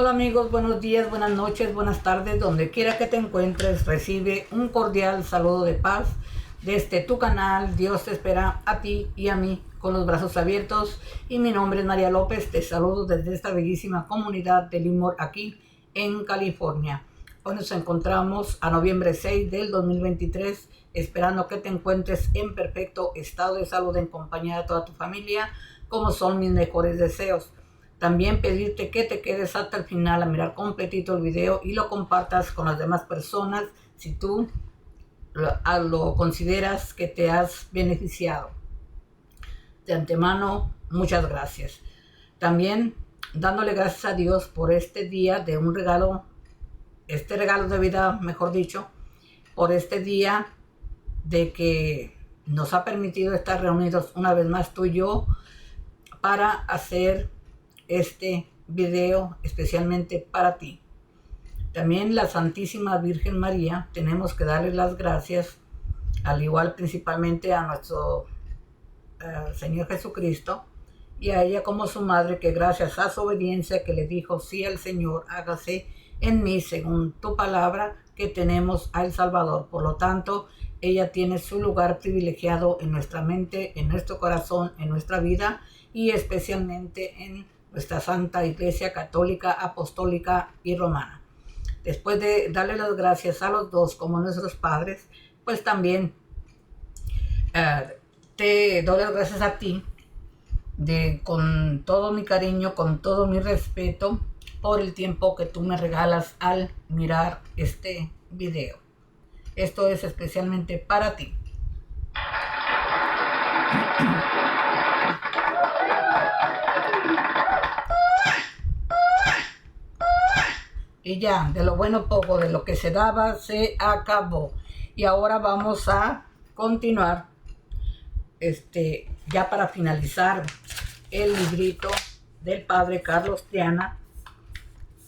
Hola amigos, buenos días, buenas noches, buenas tardes, donde quiera que te encuentres, recibe un cordial saludo de paz desde tu canal. Dios te espera a ti y a mí con los brazos abiertos, y mi nombre es María López. Te saludo desde esta bellísima comunidad de Livermore, aquí en California. Hoy nos encontramos a noviembre 6 del 2023, esperando que te encuentres en perfecto estado de salud en compañía de toda tu familia, como son mis mejores deseos. También pedirte que te quedes hasta el final a mirar completito el video y lo compartas con las demás personas si tú lo consideras que te has beneficiado. De antemano, muchas gracias. También dándole gracias a Dios por este día de un regalo, este regalo de vida, mejor dicho, por este día de que nos ha permitido estar reunidos una vez más tú y yo para hacer este video especialmente para ti. También la Santísima Virgen María, tenemos que darle las gracias, al igual principalmente a nuestro Señor Jesucristo y a ella como su madre, que gracias a su obediencia que le dijo sí al Señor, hágase en mí según tu palabra, que tenemos al Salvador. Por lo tanto, ella tiene su lugar privilegiado en nuestra mente, en nuestro corazón, en nuestra vida, y especialmente en nuestra Santa Iglesia Católica, Apostólica y Romana. Después de darle las gracias a los dos como nuestros padres, pues también te doy las gracias a ti con todo mi cariño, con todo mi respeto, por el tiempo que tú me regalas al mirar este video. Esto es especialmente para ti. Y ya, de lo bueno poco, de lo que se daba, se acabó. Y ahora vamos a continuar, ya para finalizar, el librito del Padre Carlos Triana,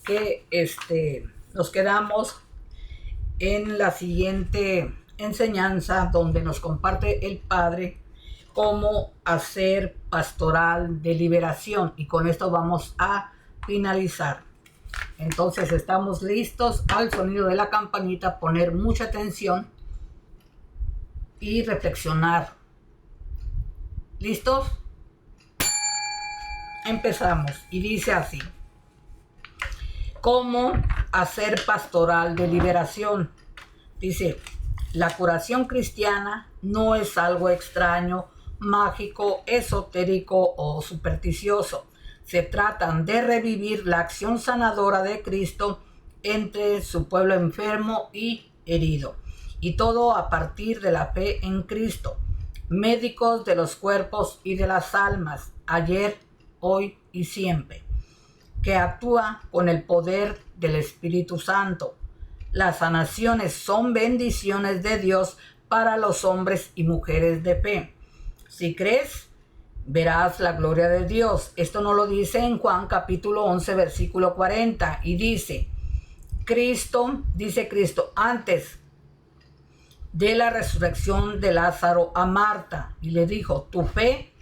que nos quedamos en la siguiente enseñanza, donde nos comparte el Padre cómo hacer pastoral de liberación, y con esto vamos a finalizar. Entonces estamos listos al sonido de la campanita, poner mucha atención y reflexionar. ¿Listos? Empezamos, y dice así: ¿cómo hacer pastoral de liberación? Dice: la curación cristiana no es algo extraño, mágico, esotérico o supersticioso. Se trata de revivir la acción sanadora de Cristo entre su pueblo enfermo y herido. Y todo a partir de la fe en Cristo, médicos de los cuerpos y de las almas, ayer, hoy y siempre, que actúa con el poder del Espíritu Santo. Las sanaciones son bendiciones de Dios para los hombres y mujeres de fe. Si crees, verás la gloria de Dios. Esto nos lo dice en Juan capítulo 11, versículo 40. Y dice Cristo, antes de la resurrección de Lázaro a Marta, y le dijo: tu fe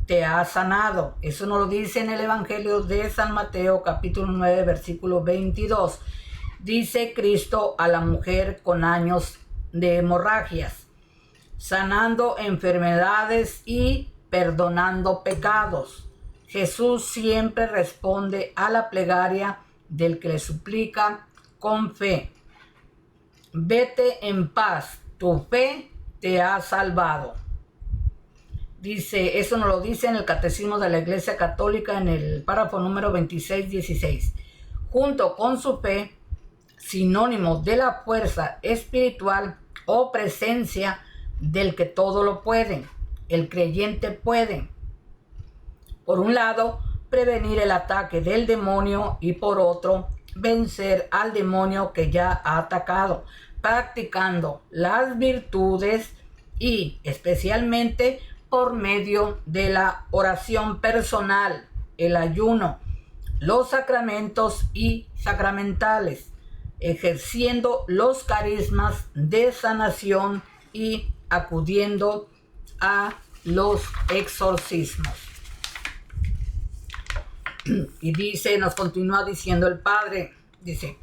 te ha sanado. Eso nos lo dice en el Evangelio de San Mateo capítulo 9, versículo 22. Dice Cristo a la mujer con años de hemorragias, sanando enfermedades y perdonando pecados. Jesús siempre responde a la plegaria del que le suplica con fe. Vete en paz, tu fe te ha salvado. Dice, eso nos lo dice en el Catecismo de la Iglesia Católica, en el párrafo número 2616. Junto con su fe, sinónimo de la fuerza espiritual o presencia del que todo lo puede, el creyente puede, por un lado, prevenir el ataque del demonio, y por otro, vencer al demonio que ya ha atacado, practicando las virtudes y especialmente por medio de la oración personal, el ayuno, los sacramentos y sacramentales, ejerciendo los carismas de sanación y acudiendo a los exorcismos. Y dice, nos continúa diciendo el Padre, dice,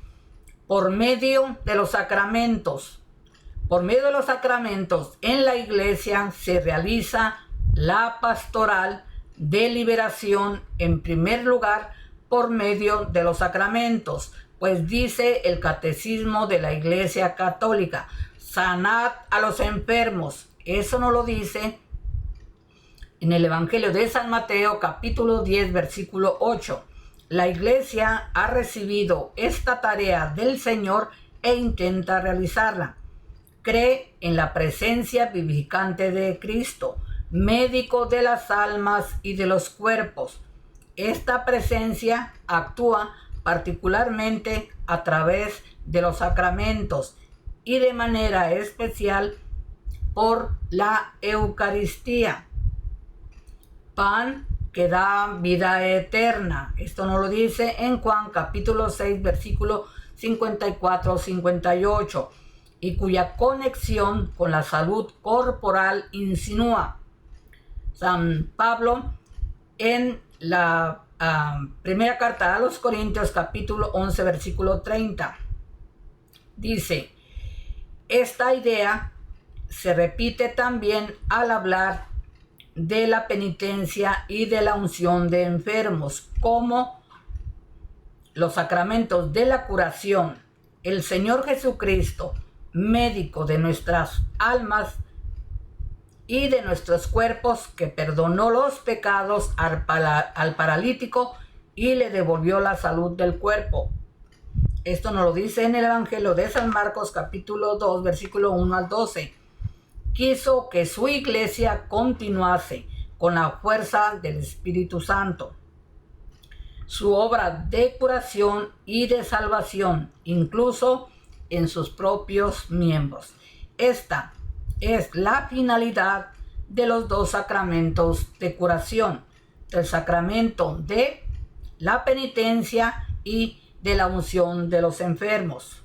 por medio de los sacramentos en la iglesia se realiza la pastoral de liberación, en primer lugar por medio de los sacramentos, pues dice el Catecismo de la Iglesia Católica, sanad a los enfermos. Eso no lo dice en el Evangelio de San Mateo, capítulo 10, versículo 8. La iglesia ha recibido esta tarea del Señor e intenta realizarla. Cree en la presencia vivificante de Cristo, médico de las almas y de los cuerpos. Esta presencia actúa particularmente a través de los sacramentos y de manera especial por la Eucaristía, pan que da vida eterna. Esto nos lo dice en Juan capítulo 6, versículo 54-58, y cuya conexión con la salud corporal insinúa. San Pablo en la primera carta a los Corintios capítulo 11 versículo 30 dice, esta idea se repite también al hablar de la penitencia y de la unción de enfermos, como los sacramentos de la curación. El Señor Jesucristo, médico de nuestras almas y de nuestros cuerpos, que perdonó los pecados al paralítico y le devolvió la salud del cuerpo. Esto nos lo dice en el Evangelio de San Marcos capítulo 2 versículo 1 al 12. Quiso que su iglesia continuase con la fuerza del Espíritu Santo su obra de curación y de salvación, incluso en sus propios miembros. Esta es la finalidad de los dos sacramentos de curación, el sacramento de la penitencia y de la unción de los enfermos.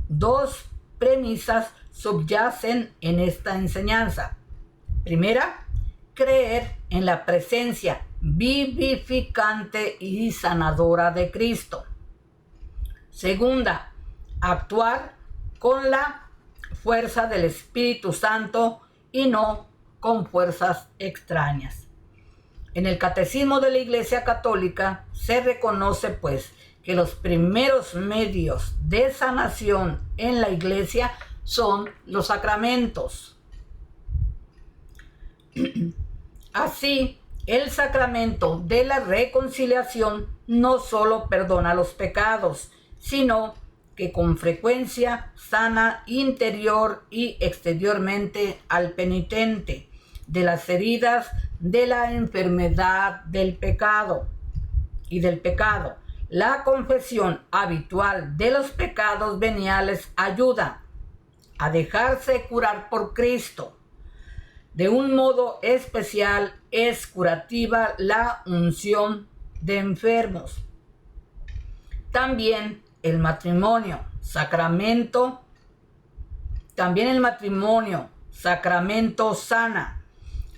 Dos premisas subyacen en esta enseñanza. Primera, creer en la presencia vivificante y sanadora de Cristo. Segunda, actuar con la fuerza del Espíritu Santo y no con fuerzas extrañas. En el Catecismo de la Iglesia Católica se reconoce, pues, que los primeros medios de sanación en la Iglesia son los sacramentos. Así, el sacramento de la reconciliación no solo perdona los pecados, sino que con frecuencia sana interior y exteriormente al penitente de las heridas de la enfermedad del pecado y del pecado. La confesión habitual de los pecados veniales ayuda a dejarse curar por Cristo. De un modo especial es curativa la unción de enfermos. También el matrimonio, sacramento sana.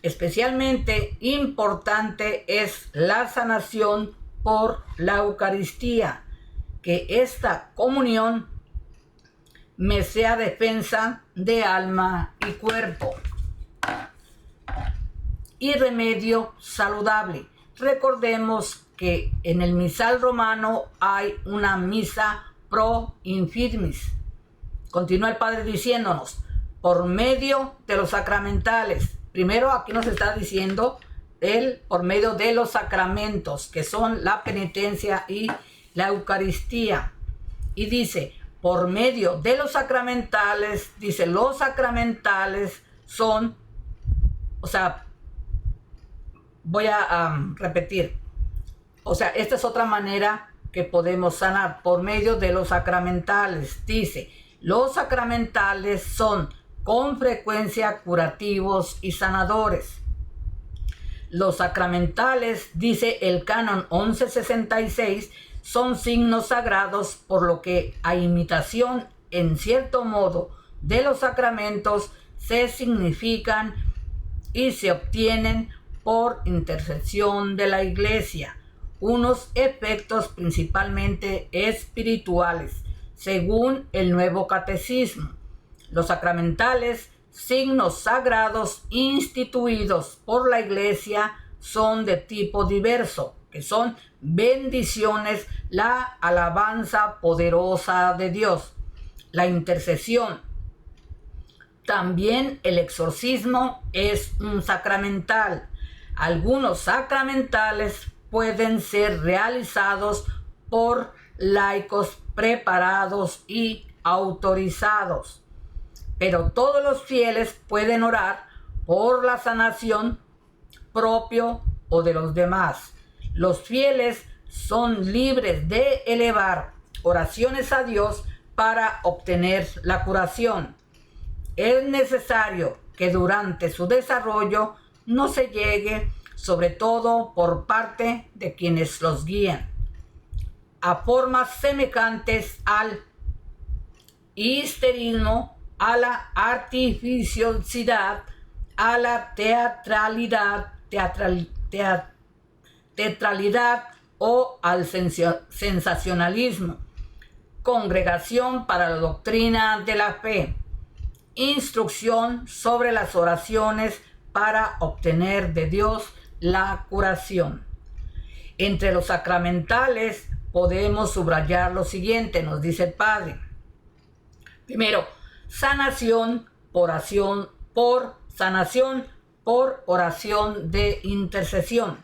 Especialmente importante es la sanación por la Eucaristía, que esta comunión me sea defensa de alma y cuerpo y remedio saludable. Recordemos que en el misal romano hay una misa pro infirmis. Continúa el Padre diciéndonos, por medio de los sacramentales. Primero aquí nos está diciendo por medio de los sacramentos, que son la penitencia y la Eucaristía. Y dice, por medio de los sacramentales, dice, los sacramentales son, voy a repetir. Esta es otra manera que podemos sanar, por medio de los sacramentales. Dice, los sacramentales son con frecuencia curativos y sanadores. Los sacramentales, dice el canon 1166, son signos sagrados, por lo que a imitación, en cierto modo, de los sacramentos, se significan y se obtienen por intercesión de la Iglesia. unos efectos principalmente espirituales, según el Nuevo Catecismo. Los sacramentales, signos sagrados instituidos por la Iglesia, son de tipo diverso, que son bendiciones, la alabanza poderosa de Dios, la intercesión. También el exorcismo es un sacramental. Algunos sacramentales pueden ser realizados por laicos preparados y autorizados, pero todos los fieles pueden orar por la sanación propio o de los demás. Los fieles son libres de elevar oraciones a Dios para obtener la curación. Es necesario que durante su desarrollo no se llegue, sobre todo por parte de quienes los guían, a formas semejantes al histerismo, a la artificiosidad, a la teatralidad o al sensacionalismo. Congregación para la doctrina de la fe. Instrucción sobre las oraciones para obtener de Dios la curación. Entre los sacramentales podemos subrayar lo siguiente, nos dice el Padre. Primero, sanación por oración de intercesión.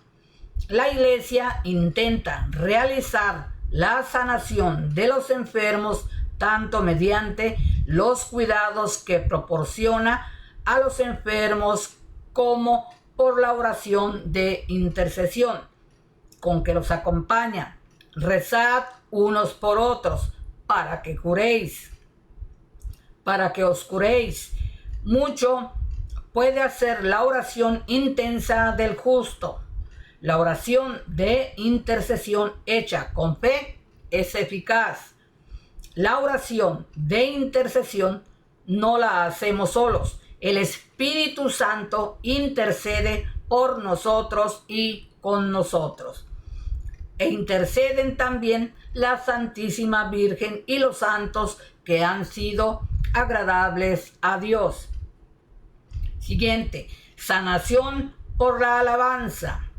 La Iglesia intenta realizar la sanación de los enfermos tanto mediante los cuidados que proporciona a los enfermos como por la oración de intercesión, con que los acompaña. Rezad unos por otros para que os curéis. Mucho puede hacer la oración intensa del justo. La oración de intercesión hecha con fe es eficaz. La oración de intercesión no la hacemos solos. El Espíritu Santo intercede por nosotros y con nosotros. E interceden también la Santísima Virgen y los santos que han sido agradables a Dios. Siguiente, sanación por la alabanza.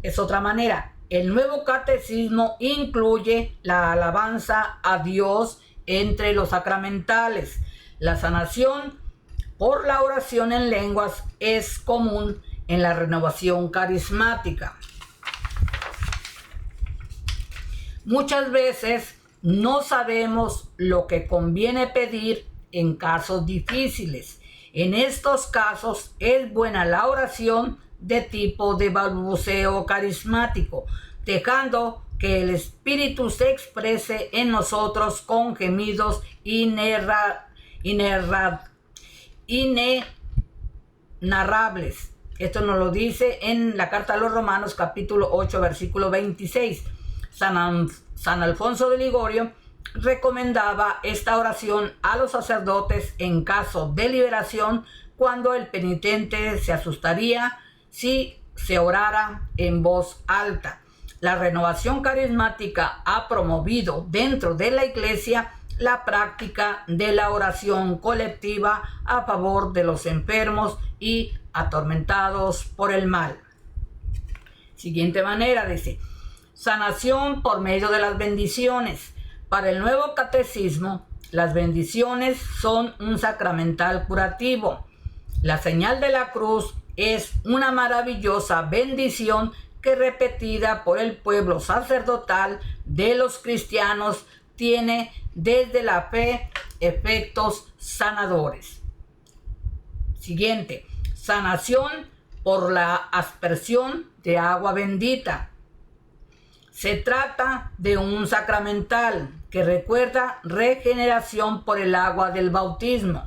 Es otra manera. El Nuevo Catecismo incluye la alabanza a Dios entre los sacramentales. La sanación por la oración en lenguas es común en la renovación carismática. Muchas veces no sabemos lo que conviene pedir en casos difíciles. En estos casos es buena la oración de tipo de balbuceo carismático, dejando que el Espíritu se exprese en nosotros con gemidos inenarrables. Esto nos lo dice en la carta a los Romanos, capítulo 8, versículo 26. San Alfonso de Ligorio recomendaba esta oración a los sacerdotes en caso de liberación, cuando el penitente se asustaría si se orara en voz alta. La renovación carismática ha promovido dentro de la Iglesia la práctica de la oración colectiva a favor de los enfermos y atormentados por el mal. Siguiente manera, dice, sanación por medio de las bendiciones. Para el Nuevo Catecismo, las bendiciones son un sacramental curativo. La señal de la cruz es una maravillosa bendición que, repetida por el pueblo sacerdotal de los cristianos, tiene desde la fe efectos sanadores. Siguiente, sanación por la aspersión de agua bendita. Se trata de un sacramental que recuerda regeneración por el agua del bautismo,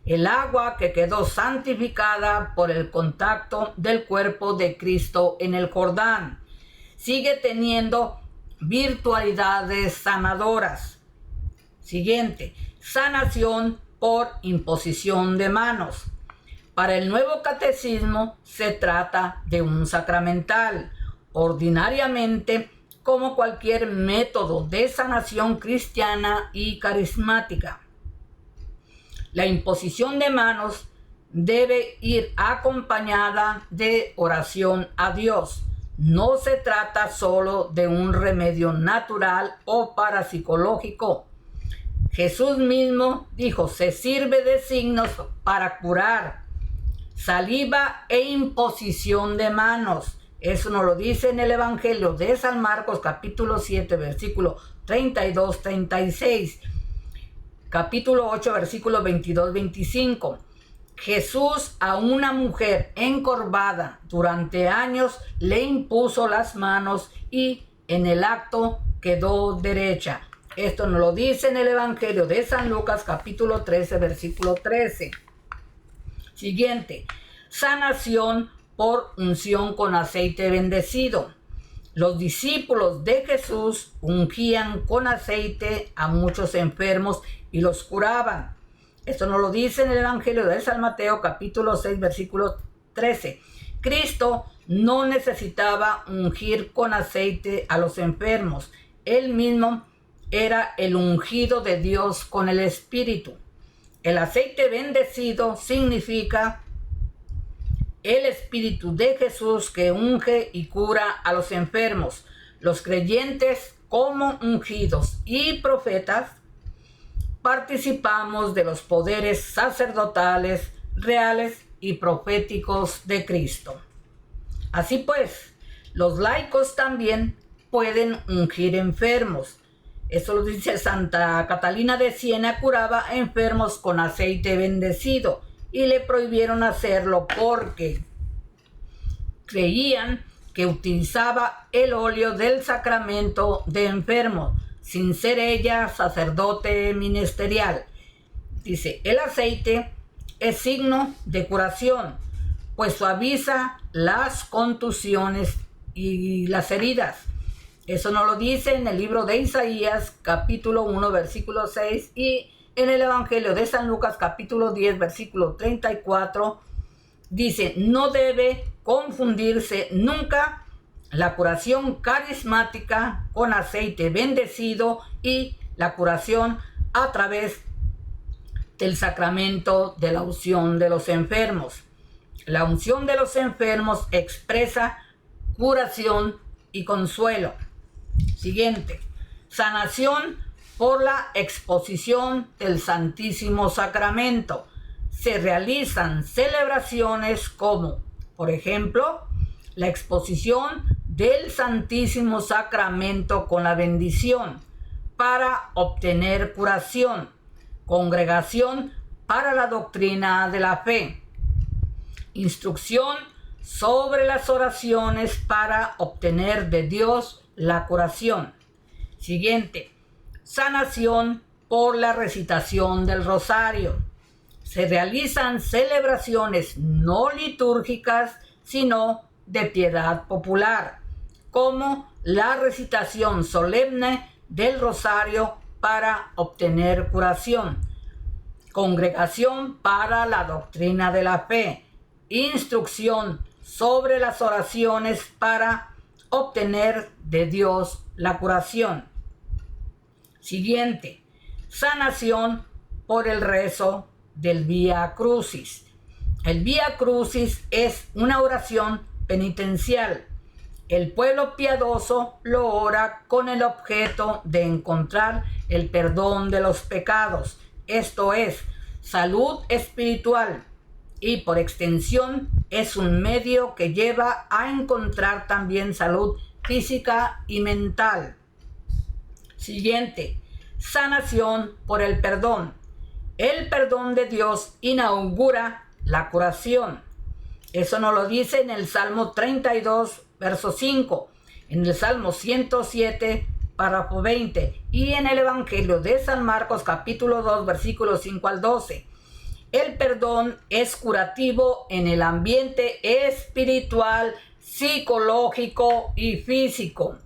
el agua que quedó santificada por el contacto del cuerpo de Cristo en el Jordán. Sigue teniendo virtualidades sanadoras. Siguiente, sanación por imposición de manos. Para el Nuevo Catecismo se trata de un sacramental, ordinariamente como cualquier método de sanación cristiana y carismática. La imposición de manos debe ir acompañada de oración a Dios. No se trata solo de un remedio natural o parapsicológico. Jesús mismo dijo, se sirve de signos para curar, saliva e imposición de manos. Eso nos lo dice en el Evangelio de San Marcos, capítulo 7, versículo 32-36, capítulo 8, versículo 22-25. Jesús a una mujer encorvada durante años le impuso las manos y en el acto quedó derecha. Esto nos lo dice en el Evangelio de San Lucas, capítulo 13, versículo 13. Siguiente, sanación por unción con aceite bendecido. Los discípulos de Jesús ungían con aceite a muchos enfermos y los curaban. Esto nos lo dice en el Evangelio de San Mateo, capítulo 6, versículo 13. Cristo no necesitaba ungir con aceite a los enfermos. Él mismo era el ungido de Dios con el Espíritu. El aceite bendecido significa el Espíritu de Jesús que unge y cura a los enfermos. Los creyentes como ungidos y profetas participamos de los poderes sacerdotales, reales y proféticos de Cristo. Así pues, los laicos también pueden ungir enfermos. Eso lo dice Santa Catalina de Siena, curaba enfermos con aceite bendecido y le prohibieron hacerlo porque creían que utilizaba el óleo del sacramento de enfermos, sin ser ella sacerdote ministerial. Dice, el aceite es signo de curación, pues suaviza las contusiones y las heridas. Eso nos lo dice en el libro de Isaías, capítulo 1, versículo 6, y en el Evangelio de San Lucas, capítulo 10, versículo 34, dice, no debe confundirse nunca la curación carismática con aceite bendecido y la curación a través del sacramento de la unción de los enfermos. La unción de los enfermos expresa curación y consuelo. Siguiente, sanación por la exposición del Santísimo Sacramento. Se realizan celebraciones como, por ejemplo, la exposición del Santísimo Sacramento con la bendición para obtener curación, congregación para la doctrina de la fe, instrucción sobre las oraciones para obtener de Dios la curación. Siguiente, sanación por la recitación del rosario. Se realizan celebraciones no litúrgicas, sino de piedad popular, como la recitación solemne del rosario para obtener curación, congregación para la doctrina de la fe, instrucción sobre las oraciones para obtener de Dios la curación. Siguiente, sanación por el rezo del Vía Crucis. El Vía Crucis es una oración penitencial. El pueblo piadoso lo ora con el objeto de encontrar el perdón de los pecados, esto es, salud espiritual, y por extensión es un medio que lleva a encontrar también salud física y mental. Siguiente, sanación por el perdón. El perdón de Dios inaugura la curación. Eso nos lo dice en el Salmo 32, verso 5, en el Salmo 107, párrafo 20, y en el Evangelio de San Marcos, capítulo 2, versículos 5 al 12. El perdón es curativo en el ambiente espiritual, psicológico y físico.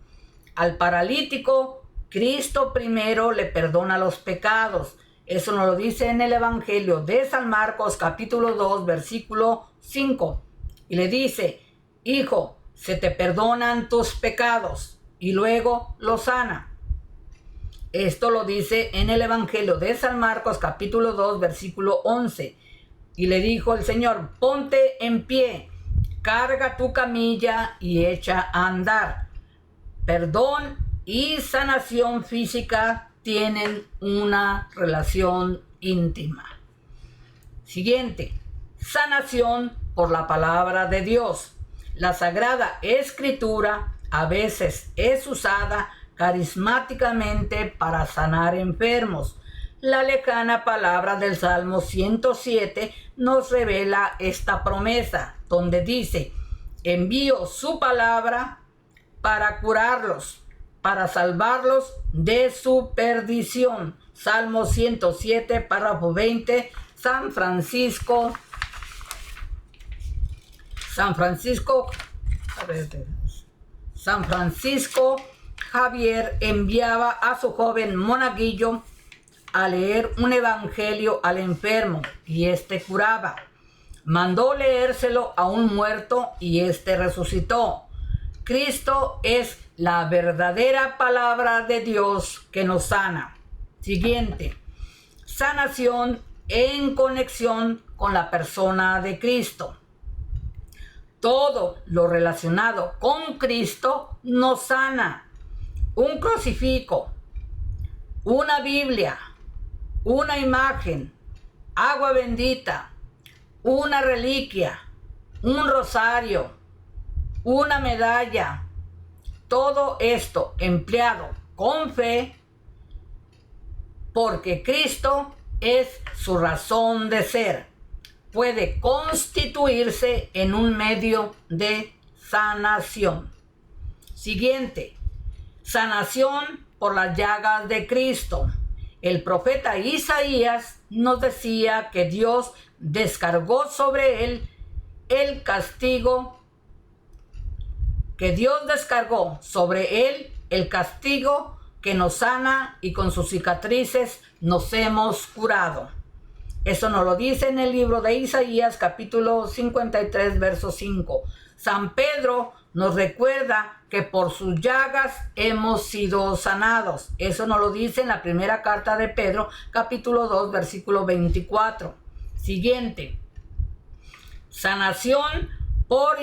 Al paralítico, Cristo primero le perdona los pecados. Eso nos lo dice en el Evangelio de San Marcos, capítulo 2, versículo 5. Y le dice, hijo, se te perdonan tus pecados y luego los sana. Esto lo dice en el Evangelio de San Marcos capítulo 2 versículo 11. Y le dijo el Señor: ponte en pie, carga tu camilla y echa a andar. Perdón y sanación física tienen una relación íntima. Siguiente, sanación por la palabra de Dios. La Sagrada Escritura a veces es usada carismáticamente para sanar enfermos. La lejana palabra del Salmo 107 nos revela esta promesa, donde dice: envío su palabra para curarlos, para salvarlos de su perdición. Salmo 107, párrafo 20, San Francisco Javier enviaba a su joven monaguillo a leer un evangelio al enfermo y éste curaba. Mandó leérselo a un muerto y éste resucitó. Cristo es la verdadera palabra de Dios que nos sana. Siguiente, sanación en conexión con la persona de Cristo. Todo lo relacionado con Cristo nos sana. Un crucifijo, una Biblia, una imagen, agua bendita, una reliquia, un rosario, una medalla. Todo esto empleado con fe, porque Cristo es su razón de ser, puede constituirse en un medio de sanación. Siguiente, sanación por las llagas de Cristo. El profeta Isaías nos decía que Dios descargó sobre él el castigo, que nos sana, y con sus cicatrices nos hemos curado. Eso nos lo dice en el libro de Isaías, capítulo 53, verso 5. San Pedro nos recuerda que por sus llagas hemos sido sanados. Eso nos lo dice en la primera carta de Pedro, capítulo 2, versículo 24. Siguiente, sanación por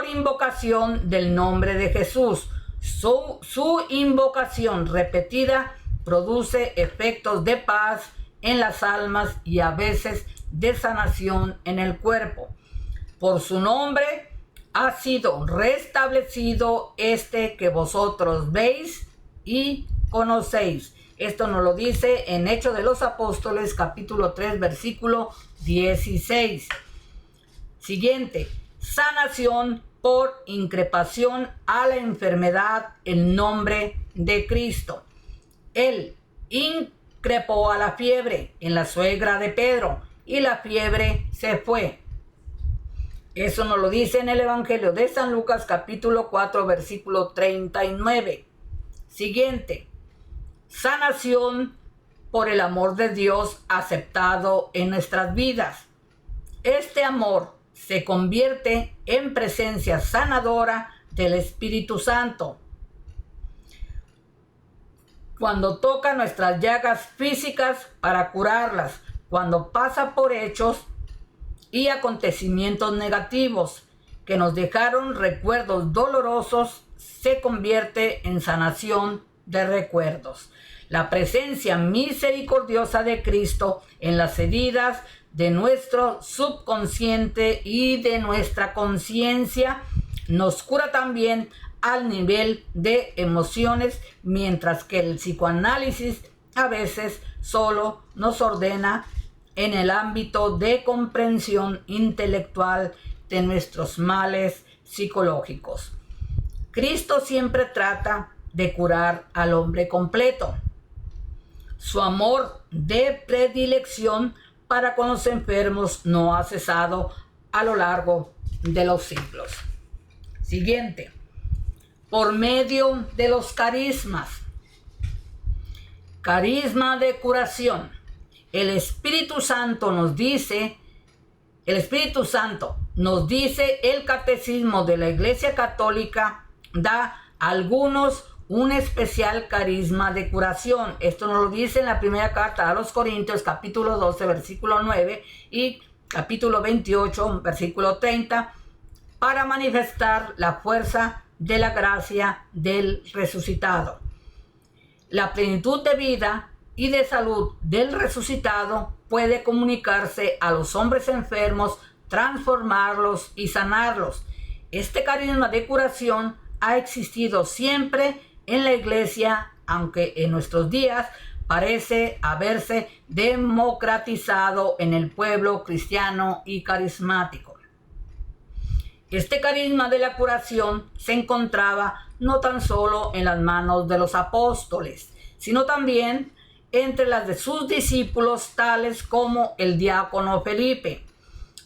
invocación del nombre de Jesús. Su invocación repetida produce efectos de paz en las almas y a veces de sanación en el cuerpo. Por su nombre ha sido restablecido este que vosotros veis y conocéis. Esto nos lo dice en Hechos de los Apóstoles, capítulo 3, versículo 16. Siguiente, sanación por increpación a la enfermedad en nombre de Cristo. Él increpó a la fiebre en la suegra de Pedro y la fiebre se fue. Eso nos lo dice en el Evangelio de San Lucas, capítulo 4, versículo 39. Siguiente, sanación por el amor de Dios aceptado en nuestras vidas. Este amor se convierte en presencia sanadora del Espíritu Santo. Cuando toca nuestras llagas físicas para curarlas, cuando pasa por hechos y acontecimientos negativos que nos dejaron recuerdos dolorosos, se convierte en sanación de recuerdos. La presencia misericordiosa de Cristo en las heridas de nuestro subconsciente y de nuestra conciencia nos cura también al nivel de emociones, mientras que el psicoanálisis a veces solo nos ordena en el ámbito de comprensión intelectual de nuestros males psicológicos. Cristo siempre trata de curar al hombre completo. Su amor de predilección para con los enfermos no ha cesado a lo largo de los siglos. Siguiente, por medio de los carismas. Carisma de curación. El Espíritu Santo nos dice El Espíritu Santo, nos dice el Catecismo de la Iglesia Católica, da a algunos un especial carisma de curación. Esto nos lo dice en la primera carta a los Corintios, capítulo 12, versículo 9 y capítulo 28, versículo 30, para manifestar la fuerza de la gracia del resucitado. La plenitud de vida y de salud del resucitado puede comunicarse a los hombres enfermos, transformarlos y sanarlos. Este carisma de curación ha existido siempre en la Iglesia, aunque en nuestros días parece haberse democratizado en el pueblo cristiano y carismático. Este carisma de la curación se encontraba no tan solo en las manos de los apóstoles, sino también entre las de sus discípulos, tales como el diácono Felipe,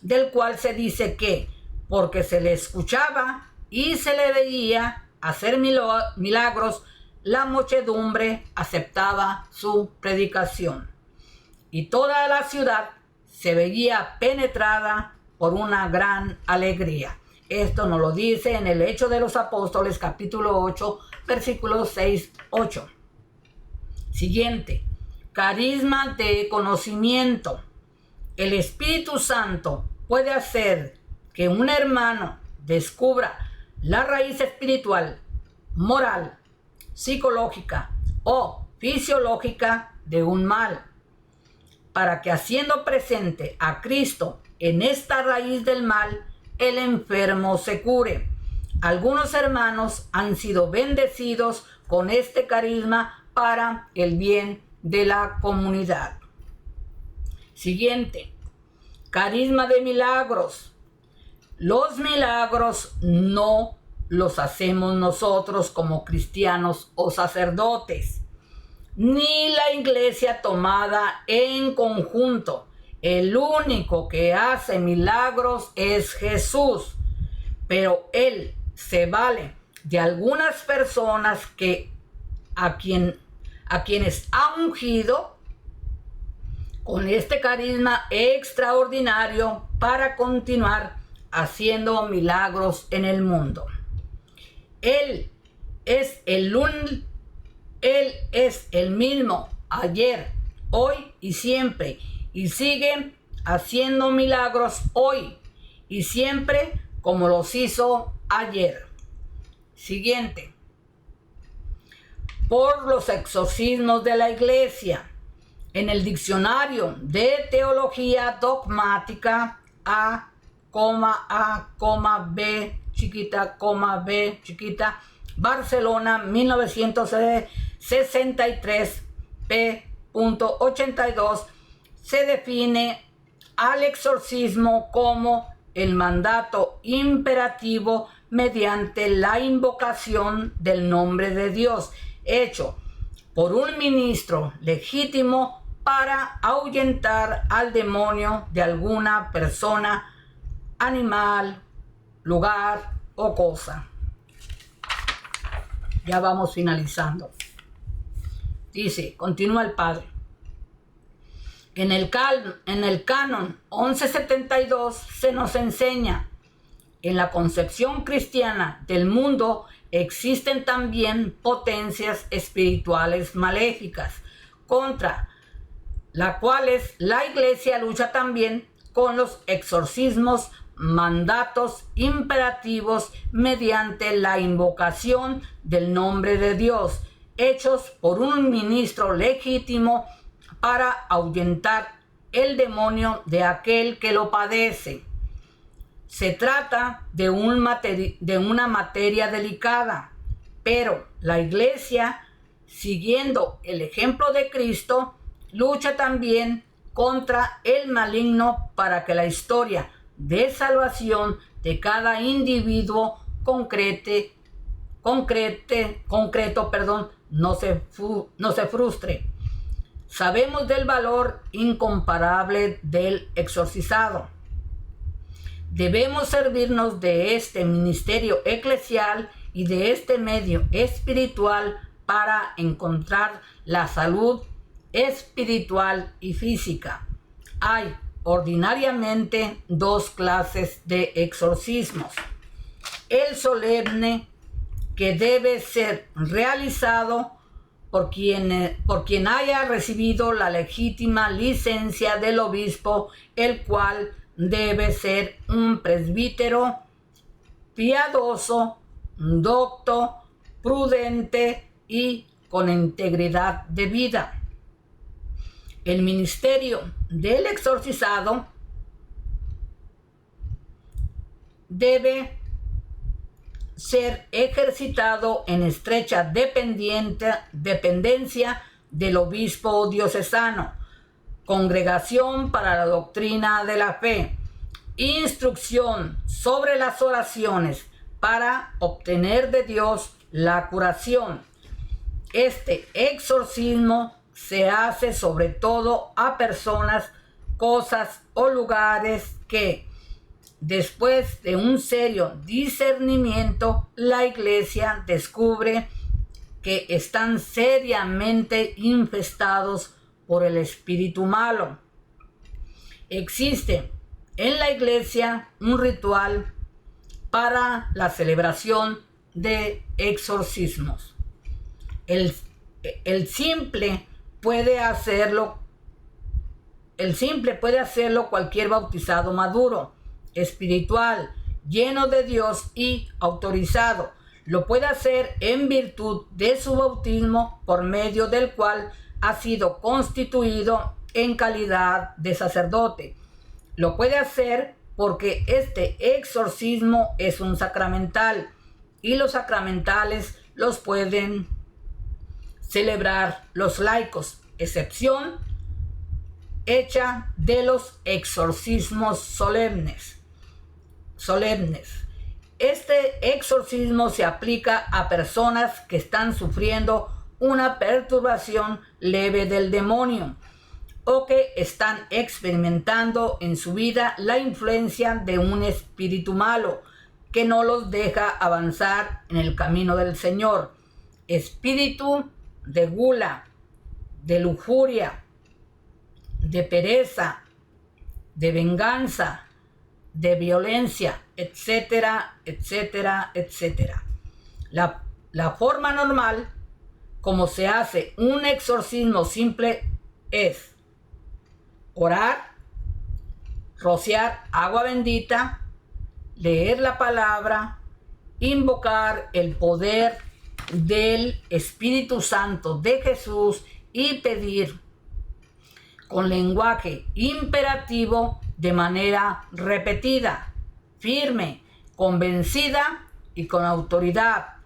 del cual se dice que, porque se le escuchaba y se le veía hacer milagros, la muchedumbre aceptaba su predicación. Y toda la ciudad se veía penetrada por una gran alegría. Esto nos lo dice en el Hechos de los Apóstoles, capítulo 8, versículos 6-8. Siguiente, carisma de conocimiento. El Espíritu Santo puede hacer que un hermano descubra la raíz espiritual, moral, psicológica o fisiológica de un mal, para que haciendo presente a Cristo en esta raíz del mal, el enfermo se cure. Algunos hermanos han sido bendecidos con este carisma para el bien de la comunidad. Siguiente, carisma de milagros. Los milagros no los hacemos nosotros como cristianos o sacerdotes, ni la iglesia tomada en conjunto. El único que hace milagros es Jesús, pero Él se vale de algunas personas a quienes ha ungido con este carisma extraordinario para continuar haciendo milagros en el mundo. Él es el mismo ayer, hoy y siempre, y sigue haciendo milagros hoy y siempre como los hizo ayer. Siguiente, por los exorcismos de la iglesia. En el diccionario de teología dogmática A, B chiquita, B chiquita, Barcelona, 1963, p.82, se define al exorcismo como el mandato imperativo mediante la invocación del nombre de Dios, hecho por un ministro legítimo para ahuyentar al demonio de alguna persona, animal, lugar o cosa. Ya vamos finalizando. Dice, continúa el Padre. En el canon 1172 se nos enseña: en la concepción cristiana del mundo existen también potencias espirituales maléficas, contra las cuales la Iglesia lucha también con los exorcismos, mandatos imperativos mediante la invocación del nombre de Dios, hechos por un ministro legítimo para ahuyentar el demonio de aquel que lo padece. Se trata de una materia delicada, pero la Iglesia, siguiendo el ejemplo de Cristo, lucha también contra el maligno para que la historia de salvación de cada individuo concreto, no se frustre. Sabemos del valor incomparable del exorcizado. Debemos servirnos de este ministerio eclesial y de este medio espiritual para encontrar la salud espiritual y física. Hay ordinariamente dos clases de exorcismos. El solemne, que debe ser realizado por quien haya recibido la legítima licencia del obispo, el cual debe ser un presbítero piadoso, docto, prudente y con integridad de vida. El ministerio del exorcizado debe ser ejercitado en estrecha dependencia del obispo diocesano, congregación para la doctrina de la fe, instrucción sobre las oraciones para obtener de Dios la curación. Este exorcismo se hace sobre todo a personas, cosas o lugares que, después de un serio discernimiento, la Iglesia descubre que están seriamente infestados por el espíritu malo. Existe en la Iglesia un ritual para la celebración de exorcismos. El simple puede hacerlo cualquier bautizado maduro, espiritual, lleno de Dios y autorizado. Lo puede hacer en virtud de su bautismo, por medio del cual ha sido constituido en calidad de sacerdote. Lo puede hacer porque este exorcismo es un sacramental y los sacramentales los pueden celebrar los laicos, excepción hecha de los exorcismos solemnes. Este exorcismo se aplica a personas que están sufriendo una perturbación leve del demonio o que están experimentando en su vida la influencia de un espíritu malo que no los deja avanzar en el camino del Señor. Espíritu de gula, de lujuria, de pereza, de venganza, de violencia, etcétera, etcétera, etcétera. La forma normal, como se hace un exorcismo simple, es orar, rociar agua bendita, leer la palabra, invocar el poder del Espíritu Santo de Jesús y pedir con lenguaje imperativo de manera repetida, firme, convencida y con autoridad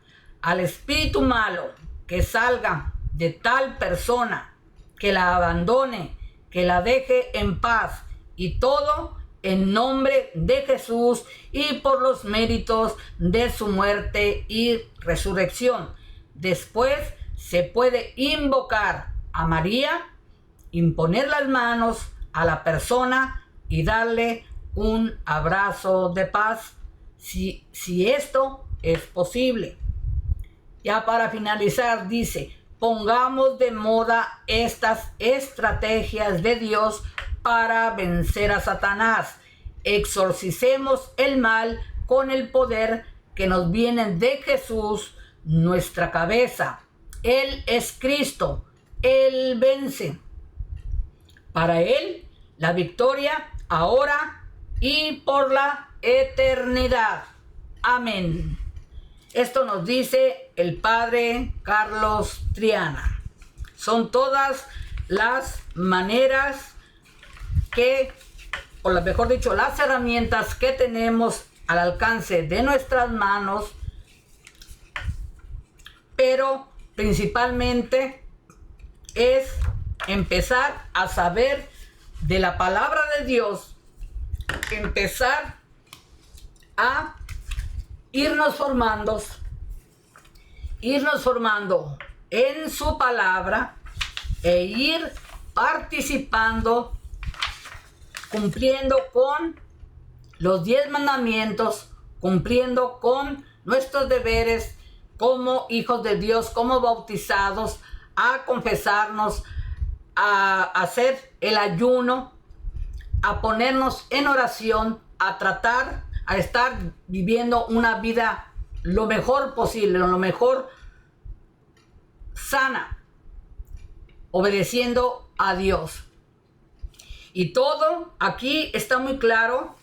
al espíritu malo que salga de tal persona, que la abandone, que la deje en paz, y todo en nombre de Jesús y por los méritos de su muerte y resurrección. Después se puede invocar a María, imponer las manos a la persona y darle un abrazo de paz, si esto es posible. Ya para finalizar dice: pongamos de moda estas estrategias de Dios para vencer a Satanás. Exorcicemos el mal con el poder que nos viene de Jesús, nuestra cabeza. Él es Cristo. Él vence. Para Él la victoria ahora y por la eternidad. Amén. Esto nos dice el Padre Carlos Triana. Son todas las maneras que, o mejor dicho, las herramientas que tenemos al alcance de nuestras manos, pero principalmente es empezar a saber de la palabra de Dios, empezar a irnos formando en su palabra e ir participando, cumpliendo con los 10 mandamientos, cumpliendo con nuestros deberes como hijos de Dios, como bautizados, a confesarnos, a hacer el ayuno, a ponernos en oración, a tratar, a estar viviendo una vida lo mejor posible, lo mejor sana, obedeciendo a Dios. Y todo aquí está muy claro,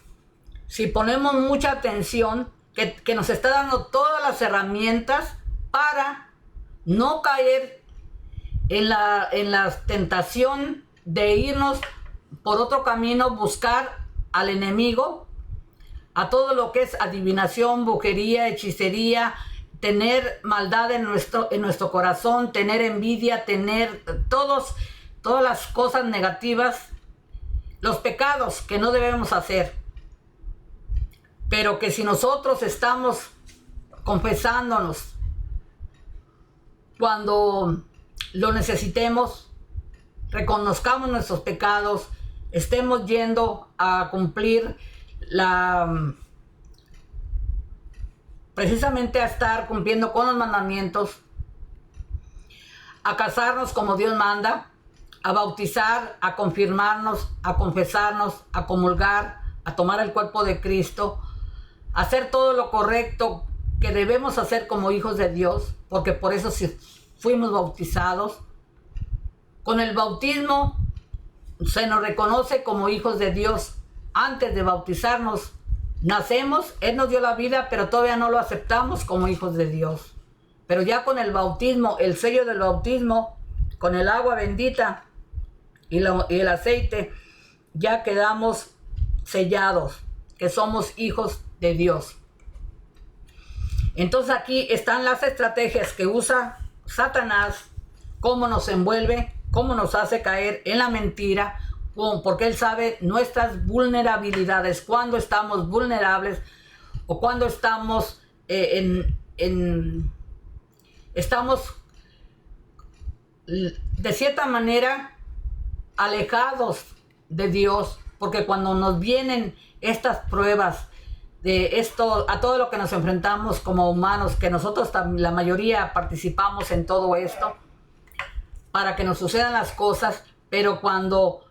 si ponemos mucha atención, que nos está dando todas las herramientas para no caer en la tentación de irnos por otro camino, buscar al enemigo, a todo lo que es adivinación, brujería, hechicería, tener maldad en nuestro corazón, tener envidia, tener todas las cosas negativas, los pecados que no debemos hacer. Pero que si nosotros estamos confesándonos cuando lo necesitemos, reconozcamos nuestros pecados, estemos yendo a cumplir precisamente a estar cumpliendo con los mandamientos, a casarnos como Dios manda, a bautizar, a confirmarnos, a confesarnos, a comulgar, a tomar el cuerpo de Cristo, a hacer todo lo correcto que debemos hacer como hijos de Dios, porque por eso sí fuimos bautizados. Con el bautismo se nos reconoce como hijos de Dios. Antes de bautizarnos, nacemos, Él nos dio la vida, pero todavía no lo aceptamos como hijos de Dios. Pero ya con el bautismo, el sello del bautismo, con el agua bendita y el aceite, ya quedamos sellados, que somos hijos de Dios. Entonces aquí están las estrategias que usa Satanás, cómo nos envuelve, cómo nos hace caer en la mentira, porque él sabe nuestras vulnerabilidades, cuando estamos vulnerables o cuando estamos estamos de cierta manera alejados de Dios, porque cuando nos vienen estas pruebas de esto, a todo lo que nos enfrentamos como humanos, que nosotros la mayoría participamos en todo esto para que nos sucedan las cosas, pero cuando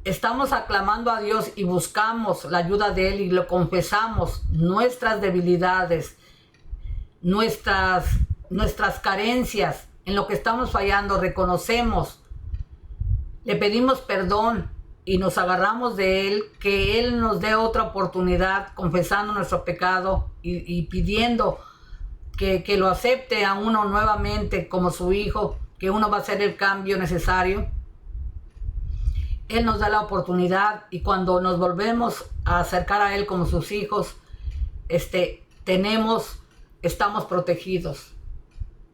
estamos aclamando a Dios y buscamos la ayuda de Él y lo confesamos, nuestras debilidades, nuestras carencias, en lo que estamos fallando, reconocemos, le pedimos perdón y nos agarramos de Él, que Él nos dé otra oportunidad, confesando nuestro pecado y pidiendo que lo acepte a uno nuevamente como su hijo, que uno va a hacer el cambio necesario. Él nos da la oportunidad, y cuando nos volvemos a acercar a Él como sus hijos, estamos protegidos.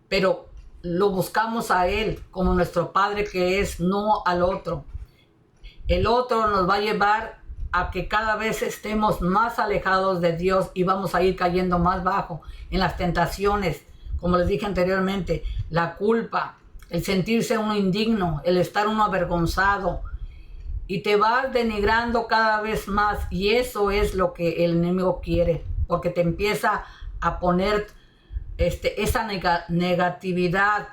Pero lo buscamos a Él como nuestro Padre que es, no al otro. El otro nos va a llevar a que cada vez estemos más alejados de Dios y vamos a ir cayendo más bajo en las tentaciones, como les dije anteriormente, la culpa, el sentirse uno indigno, el estar uno avergonzado, y te vas denigrando cada vez más, y eso es lo que el enemigo quiere, porque te empieza a poner esa negatividad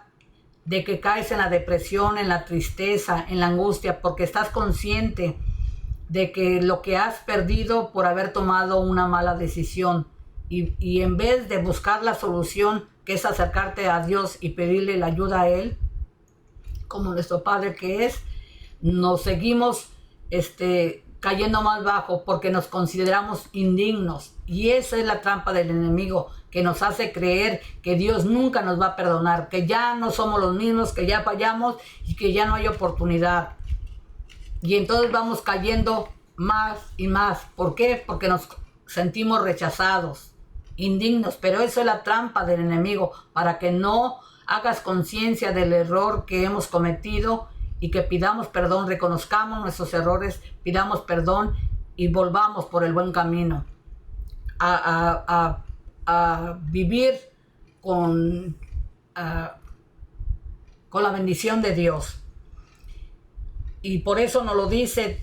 de que caes en la depresión, en la tristeza, en la angustia, porque estás consciente de que lo que has perdido por haber tomado una mala decisión, y en vez de buscar la solución, que es acercarte a Dios y pedirle la ayuda a Él, como nuestro Padre que es, nos seguimos cayendo más bajo porque nos consideramos indignos. Y esa es la trampa del enemigo, que nos hace creer que Dios nunca nos va a perdonar, que ya no somos los mismos, que ya fallamos y que ya no hay oportunidad. Y entonces vamos cayendo más y más. ¿Por qué? Porque nos sentimos rechazados, indignos. Pero eso es la trampa del enemigo, para que no hagas conciencia del error que hemos cometido y que pidamos perdón, reconozcamos nuestros errores, pidamos perdón y volvamos por el buen camino a vivir con la bendición de Dios. Y por eso nos lo dice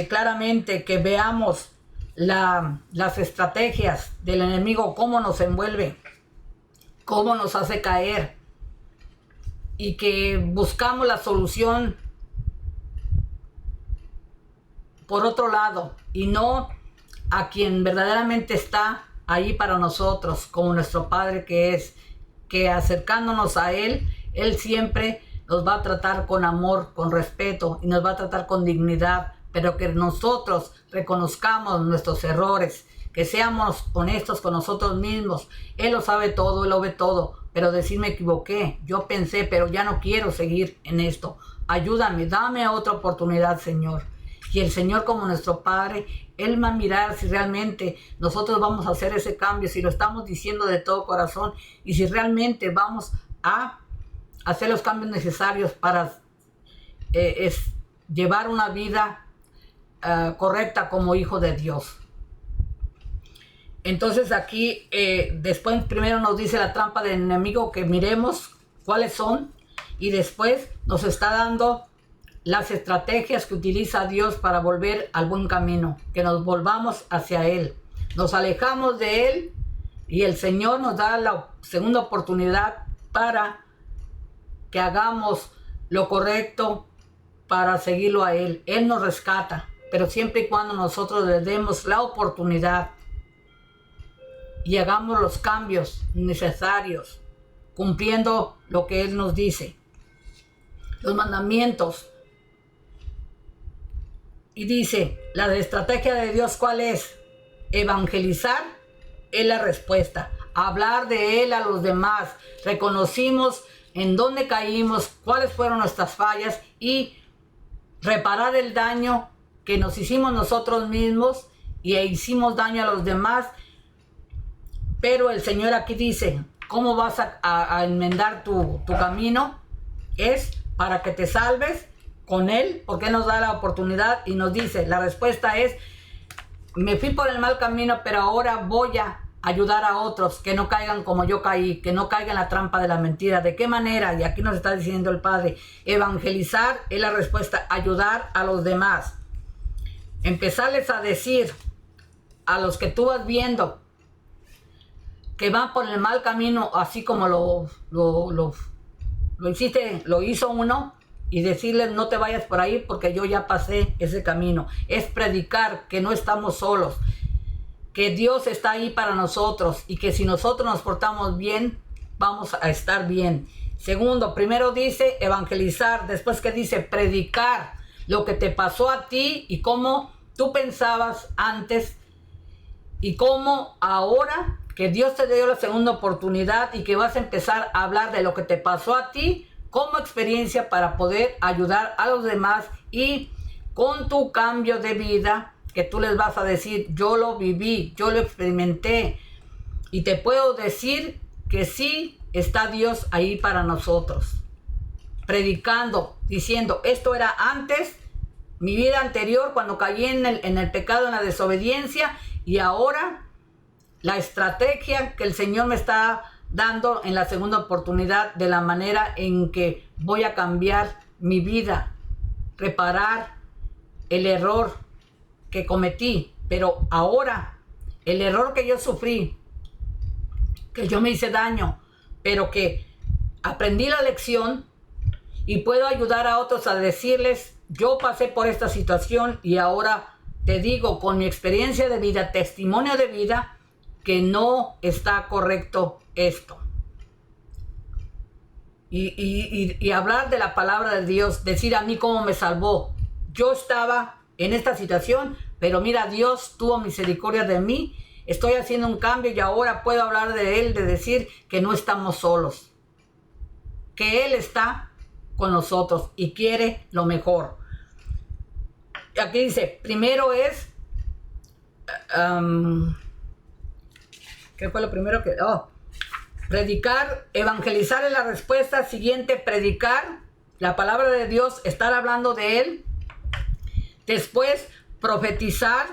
claramente, que veamos las estrategias del enemigo, cómo nos envuelve, cómo nos hace caer, y que buscamos la solución por otro lado y no a quien verdaderamente está ahí para nosotros, como nuestro Padre que es, que acercándonos a Él, Él siempre nos va a tratar con amor, con respeto y nos va a tratar con dignidad, pero que nosotros reconozcamos nuestros errores, que seamos honestos con nosotros mismos. Él lo sabe todo, Él lo ve todo, pero decir me equivoqué, yo pensé, pero ya no quiero seguir en esto. Ayúdame, dame otra oportunidad, Señor. Y el Señor, como nuestro Padre, Él va a mirar si realmente nosotros vamos a hacer ese cambio, si lo estamos diciendo de todo corazón y si realmente vamos a hacer los cambios necesarios para llevar una vida correcta como hijo de Dios. Entonces aquí después primero nos dice la trampa del enemigo, que miremos cuáles son, y después nos está dando las estrategias que utiliza Dios para volver al buen camino, que nos volvamos hacia Él. Nos alejamos de Él y el Señor nos da la segunda oportunidad para que hagamos lo correcto para seguirlo a Él. Él nos rescata, pero siempre y cuando nosotros le demos la oportunidad y hagamos los cambios necesarios, cumpliendo lo que Él nos dice, los mandamientos. Y dice, la estrategia de Dios, ¿cuál es? Evangelizar es la respuesta. Hablar de Él a los demás. Reconocimos en dónde caímos, cuáles fueron nuestras fallas y reparar el daño que nos hicimos nosotros mismos y hicimos daño a los demás. Pero el Señor aquí dice, ¿cómo vas a enmendar tu camino? Es para que te salves con Él, porque Él nos da la oportunidad y nos dice, la respuesta es, me fui por el mal camino, pero ahora voy a ayudar a otros que no caigan como yo caí, que no caigan en la trampa de la mentira. ¿De qué manera? Y aquí nos está diciendo el Padre, evangelizar es la respuesta, ayudar a los demás. Empezarles a decir a los que tú vas viendo que van por el mal camino, así como lo hizo uno, y decirles no te vayas por ahí porque yo ya pasé ese camino. Es predicar que no estamos solos, que Dios está ahí para nosotros y que si nosotros nos portamos bien, vamos a estar bien. Segundo, primero dice evangelizar, después que dice predicar lo que te pasó a ti y cómo tú pensabas antes y cómo ahora que Dios te dio la segunda oportunidad y que vas a empezar a hablar de lo que te pasó a ti como experiencia para poder ayudar a los demás, y con tu cambio de vida que tú les vas a decir, yo lo viví, yo lo experimenté y te puedo decir que sí está Dios ahí para nosotros. Predicando, diciendo, esto era antes, mi vida anterior cuando caí en el pecado, en la desobediencia, y ahora la estrategia que el Señor me está dando en la segunda oportunidad, de la manera en que voy a cambiar mi vida, reparar el error que cometí. Pero ahora, el error que yo sufrí, que yo me hice daño, pero que aprendí la lección y puedo ayudar a otros a decirles, yo pasé por esta situación y ahora te digo con mi experiencia de vida, testimonio de vida, que no está correcto esto. Y hablar de la palabra de Dios, decir a mí cómo me salvó. Yo estaba en esta situación, pero mira, Dios tuvo misericordia de mí, estoy haciendo un cambio y ahora puedo hablar de Él, de decir que no estamos solos, que Él está con nosotros y quiere lo mejor. Aquí dice, primero es... ¿qué fue lo primero que...? Predicar, evangelizar es la respuesta. Siguiente, predicar la palabra de Dios, estar hablando de Él. Después, profetizar.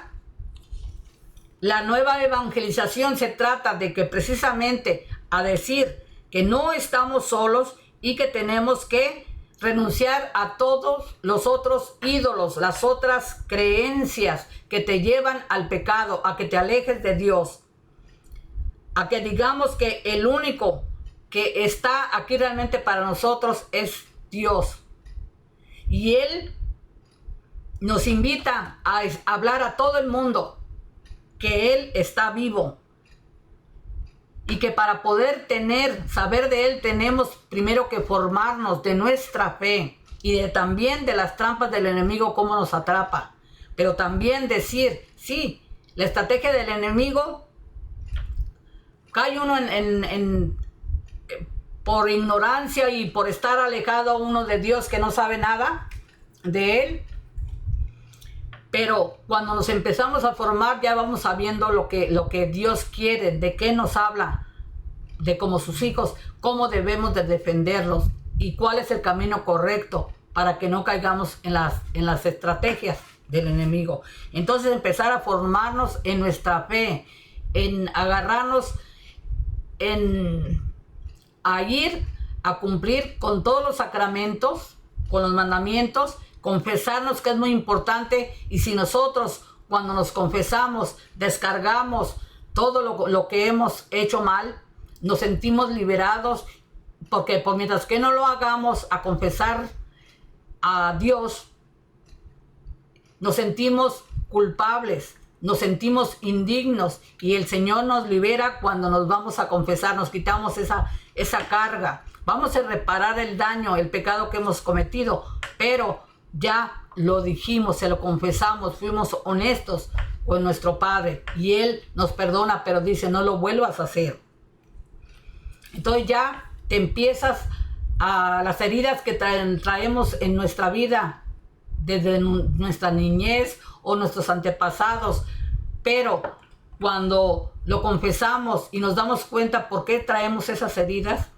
La nueva evangelización se trata de que precisamente a decir que no estamos solos y que tenemos que renunciar a todos los otros ídolos, las otras creencias que te llevan al pecado, a que te alejes de Dios. A que digamos que el único que está aquí realmente para nosotros es Dios. Y Él nos invita a hablar a todo el mundo que Él está vivo y que para poder saber de Él, tenemos primero que formarnos de nuestra fe y también de las trampas del enemigo, cómo nos atrapa. Pero también decir, sí, la estrategia del enemigo, cae uno por ignorancia y por estar alejado uno de Dios, que no sabe nada de Él. Pero cuando nos empezamos a formar, ya vamos sabiendo lo que Dios quiere, de qué nos habla, de como sus hijos, cómo debemos de defenderlos y cuál es el camino correcto para que no caigamos en las estrategias del enemigo. Entonces empezar a formarnos en nuestra fe, en agarrarnos, a ir a cumplir con todos los sacramentos, con los mandamientos, confesarnos, que es muy importante. Y si nosotros, cuando nos confesamos, descargamos todo lo que hemos hecho mal, nos sentimos liberados, porque por mientras que no lo hagamos a confesar a Dios, nos sentimos culpables, nos sentimos indignos, y el Señor nos libera cuando nos vamos a confesar, nos quitamos esa carga. Vamos a reparar el daño, el pecado que hemos cometido, pero ya lo dijimos, se lo confesamos, fuimos honestos con nuestro Padre y Él nos perdona, pero dice, no lo vuelvas a hacer. Entonces ya te empiezas a las heridas que traemos en nuestra vida desde nuestra niñez o nuestros antepasados, pero cuando lo confesamos y nos damos cuenta por qué traemos esas heridas,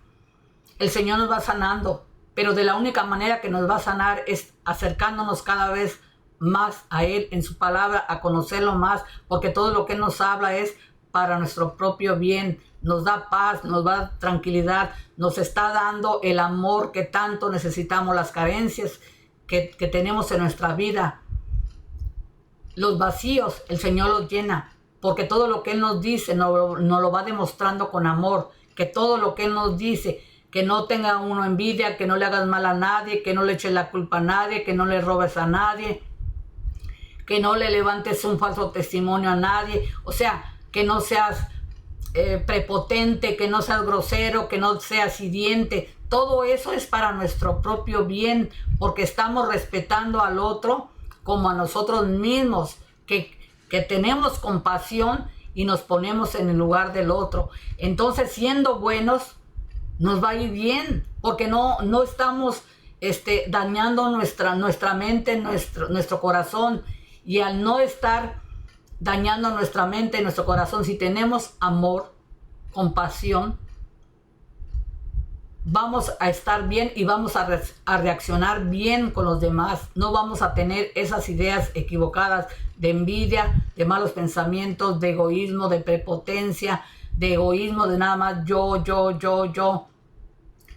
el Señor nos va sanando. Pero de la única manera que nos va a sanar es acercándonos cada vez más a Él en su palabra, a conocerlo más, porque todo lo que Él nos habla es para nuestro propio bien. Nos da paz, nos da tranquilidad, nos está dando el amor que tanto necesitamos, las carencias que tenemos en nuestra vida. Los vacíos, el Señor los llena, porque todo lo que Él nos dice nos lo va demostrando con amor, que todo lo que Él nos dice, que no tenga uno envidia, que no le hagas mal a nadie, que no le eches la culpa a nadie, que no le robes a nadie, que no le levantes un falso testimonio a nadie. O sea, que no seas prepotente, que no seas grosero, que no seas hiriente. Todo eso es para nuestro propio bien, porque estamos respetando al otro como a nosotros mismos, que tenemos compasión y nos ponemos en el lugar del otro. Entonces, siendo buenos, nos va a ir bien, porque no estamos dañando nuestra mente, nuestro corazón. Y al no estar dañando nuestra mente, nuestro corazón, si tenemos amor, compasión, vamos a estar bien y vamos a reaccionar bien con los demás. No vamos a tener esas ideas equivocadas de envidia, de malos pensamientos, de egoísmo, de prepotencia, de egoísmo, de nada más yo.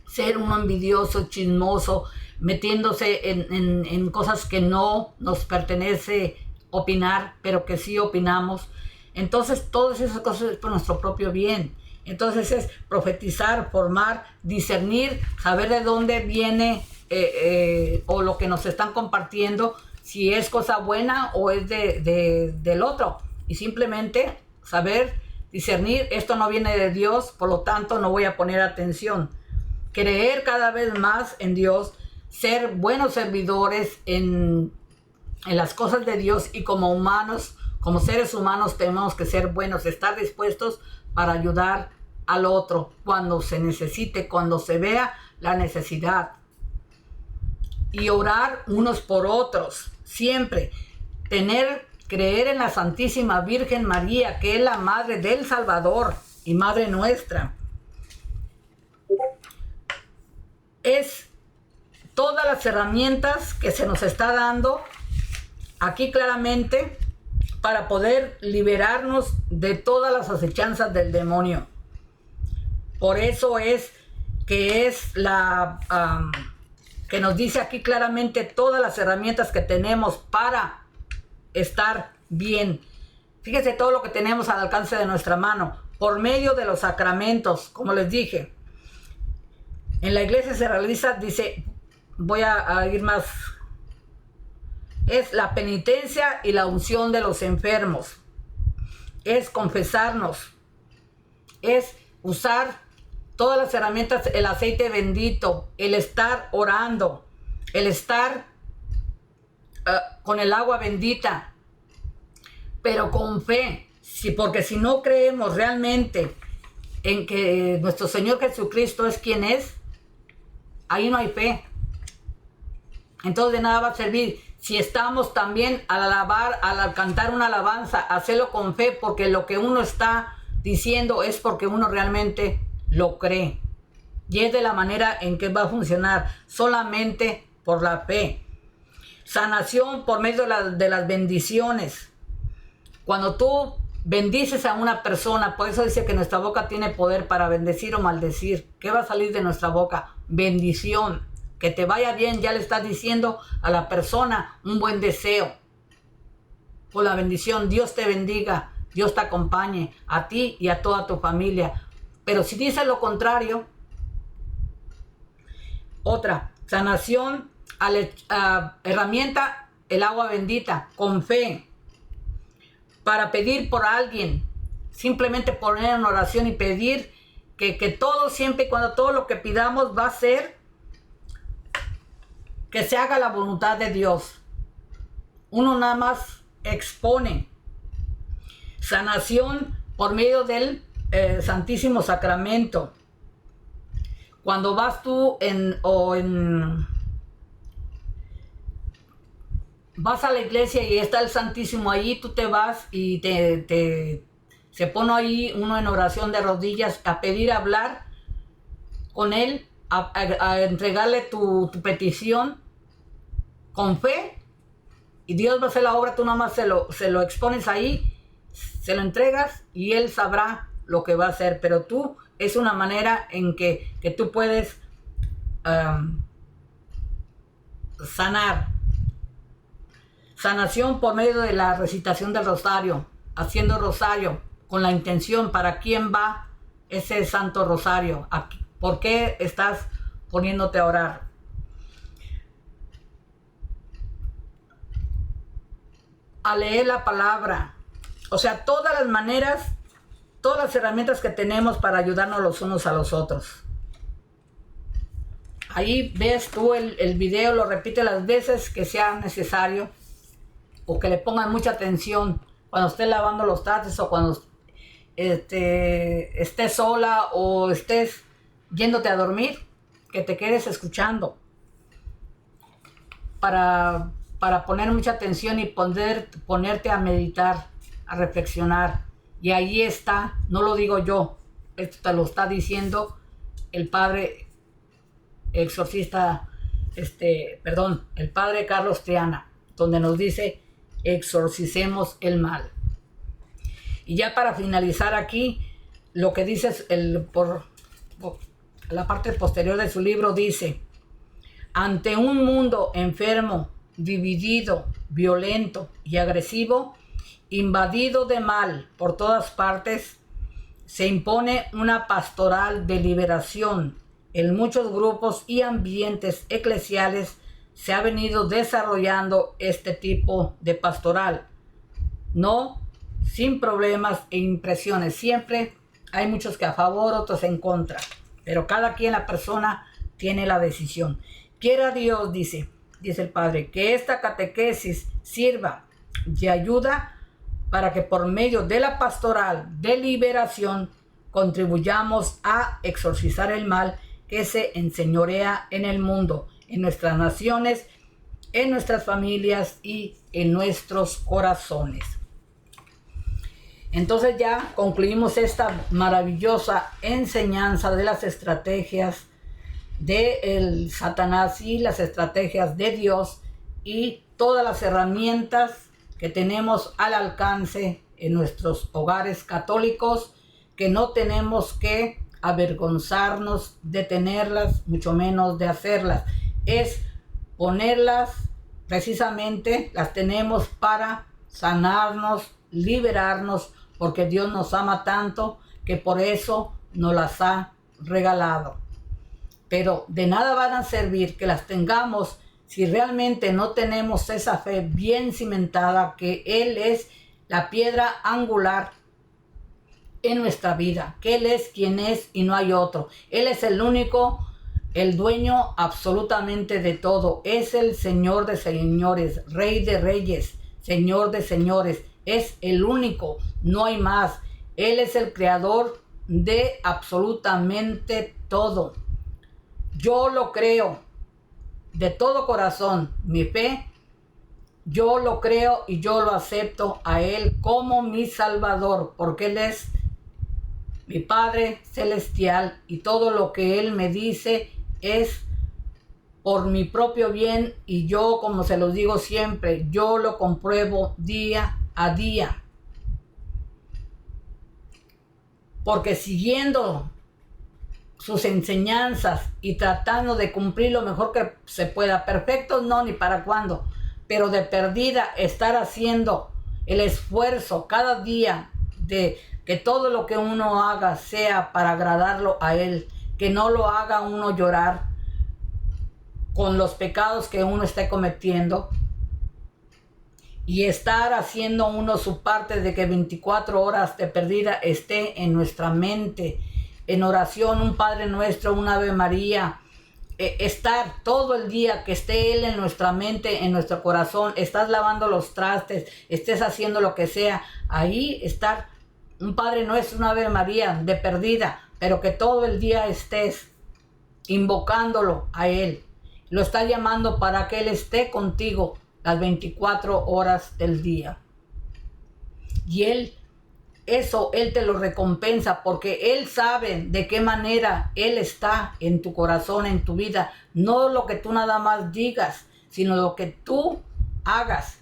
Ser uno envidioso, chismoso, metiéndose en cosas que no nos pertenece opinar, pero que sí opinamos. Entonces, todas esas cosas es por nuestro propio bien. Entonces es profetizar, formar, discernir, saber de dónde viene o lo que nos están compartiendo, si es cosa buena o es del otro. Y simplemente saber discernir, esto no viene de Dios, por lo tanto no voy a poner atención. Creer cada vez más en Dios, ser buenos servidores en las cosas de Dios, y como humanos, como seres humanos, tenemos que ser buenos, estar dispuestos para ayudar al otro cuando se necesite, cuando se vea la necesidad. Y orar unos por otros, siempre. Creer en la Santísima Virgen María, que es la Madre del Salvador y Madre nuestra. Es todas las herramientas que se nos está dando aquí claramente para poder liberarnos de todas las acechanzas del demonio. Por eso es que que nos dice aquí claramente todas las herramientas que tenemos para estar bien. Fíjense todo lo que tenemos al alcance de nuestra mano, por medio de los sacramentos, como les dije. En la iglesia se realiza, dice, voy a ir más es la penitencia y la unción de los enfermos. Es confesarnos. Es usar todas las herramientas, el aceite bendito, el estar orando, el estar con el agua bendita, pero con fe. Sí, porque si no creemos realmente en que nuestro Señor Jesucristo es quien es, ahí no hay fe. Entonces de nada va a servir si estamos también al alabar, al cantar una alabanza, hacerlo con fe, porque lo que uno está diciendo es porque uno realmente lo cree. Y es de la manera en que va a funcionar, solamente por la fe. Sanación por medio de las bendiciones. Cuando tú bendices a una persona, por eso dice que nuestra boca tiene poder para bendecir o maldecir. ¿Qué va a salir de nuestra boca? Bendición. Que te vaya bien, ya le estás diciendo a la persona un buen deseo. Por la bendición, Dios te bendiga, Dios te acompañe, a ti y a toda tu familia. Pero si dices lo contrario, otra, sanación, herramienta, el agua bendita, con fe, para pedir por alguien, simplemente poner en oración y pedir que todo, siempre y cuando todo lo que pidamos va a ser que se haga la voluntad de Dios. Uno nada más expone. Sanación por medio del Santísimo Sacramento. Cuando vas tú vas a la iglesia y está el Santísimo allí, tú te vas y se pone ahí uno en oración de rodillas a pedir, a hablar con él, a entregarle tu petición con fe, y Dios va a hacer la obra. Tú nada más se lo expones ahí, se lo entregas y Él sabrá lo que va a hacer. Pero tú, es una manera en que tú puedes sanar. Sanación por medio de la recitación del rosario, haciendo rosario con la intención para quién va ese santo rosario, por qué estás poniéndote a orar. A leer la palabra, o sea, todas las maneras, todas las herramientas que tenemos para ayudarnos los unos a los otros. Ahí ves tú el video, lo repite las veces que sea necesario, o que le pongan mucha atención cuando estés lavando los trastes, o cuando estés sola o estés yéndote a dormir, que te quedes escuchando para poner mucha atención y ponerte a meditar, a reflexionar. Y ahí está, no lo digo yo, esto te lo está diciendo el padre exorcista, el padre Carlos Triana, donde nos dice: exorcicemos el mal. Y ya para finalizar aquí, lo que dice por la parte posterior de su libro, dice: ante un mundo enfermo, dividido, violento y agresivo, invadido de mal por todas partes, se impone una pastoral de liberación. En muchos grupos y ambientes eclesiales se ha venido desarrollando este tipo de pastoral. No sin problemas e impresiones. Siempre hay muchos que a favor, otros en contra. Pero cada quien, la persona, tiene la decisión. Quiera Dios, dice el Padre, que esta catequesis sirva de ayuda para que por medio de la pastoral de liberación contribuyamos a exorcizar el mal que se enseñorea en el mundo, en nuestras naciones, en nuestras familias y en nuestros corazones. Entonces ya concluimos esta maravillosa enseñanza de las estrategias del Satanás y las estrategias de Dios, y todas las herramientas que tenemos al alcance en nuestros hogares católicos, que no tenemos que avergonzarnos de tenerlas, mucho menos de hacerlas. Es ponerlas, precisamente las tenemos para sanarnos, liberarnos, porque Dios nos ama tanto que por eso nos las ha regalado. Pero de nada van a servir que las tengamos si realmente no tenemos esa fe bien cimentada, que Él es la piedra angular en nuestra vida, que Él es quien es y no hay otro. Él es el único, el dueño absolutamente de todo. Es el Señor de señores, Rey de reyes, Señor de señores. Es el único, no hay más. Él es el creador de absolutamente todo. Yo lo creo de todo corazón. Mi fe, yo lo creo y yo lo acepto a Él como mi Salvador, porque Él es mi Padre celestial y todo lo que Él me dice es por mi propio bien, y yo, como se los digo siempre, yo lo compruebo día a día. Porque siguiendo sus enseñanzas y tratando de cumplir lo mejor que se pueda, perfectos no, ni para cuándo, pero de perdida estar haciendo el esfuerzo cada día de que todo lo que uno haga sea para agradarlo a Él, que no lo haga uno llorar con los pecados que uno esté cometiendo, y estar haciendo uno su parte de que 24 horas de perdida esté en nuestra mente, en oración, un Padre Nuestro, un Ave María, estar todo el día, que esté Él en nuestra mente, en nuestro corazón. Estás lavando los trastes, estés haciendo lo que sea, ahí estar un Padre Nuestro, una Ave María de perdida, pero que todo el día estés invocándolo a Él. Lo está llamando para que Él esté contigo las 24 horas del día. Y Él te lo recompensa, porque Él sabe de qué manera Él está en tu corazón, en tu vida. No lo que tú nada más digas, sino lo que tú hagas.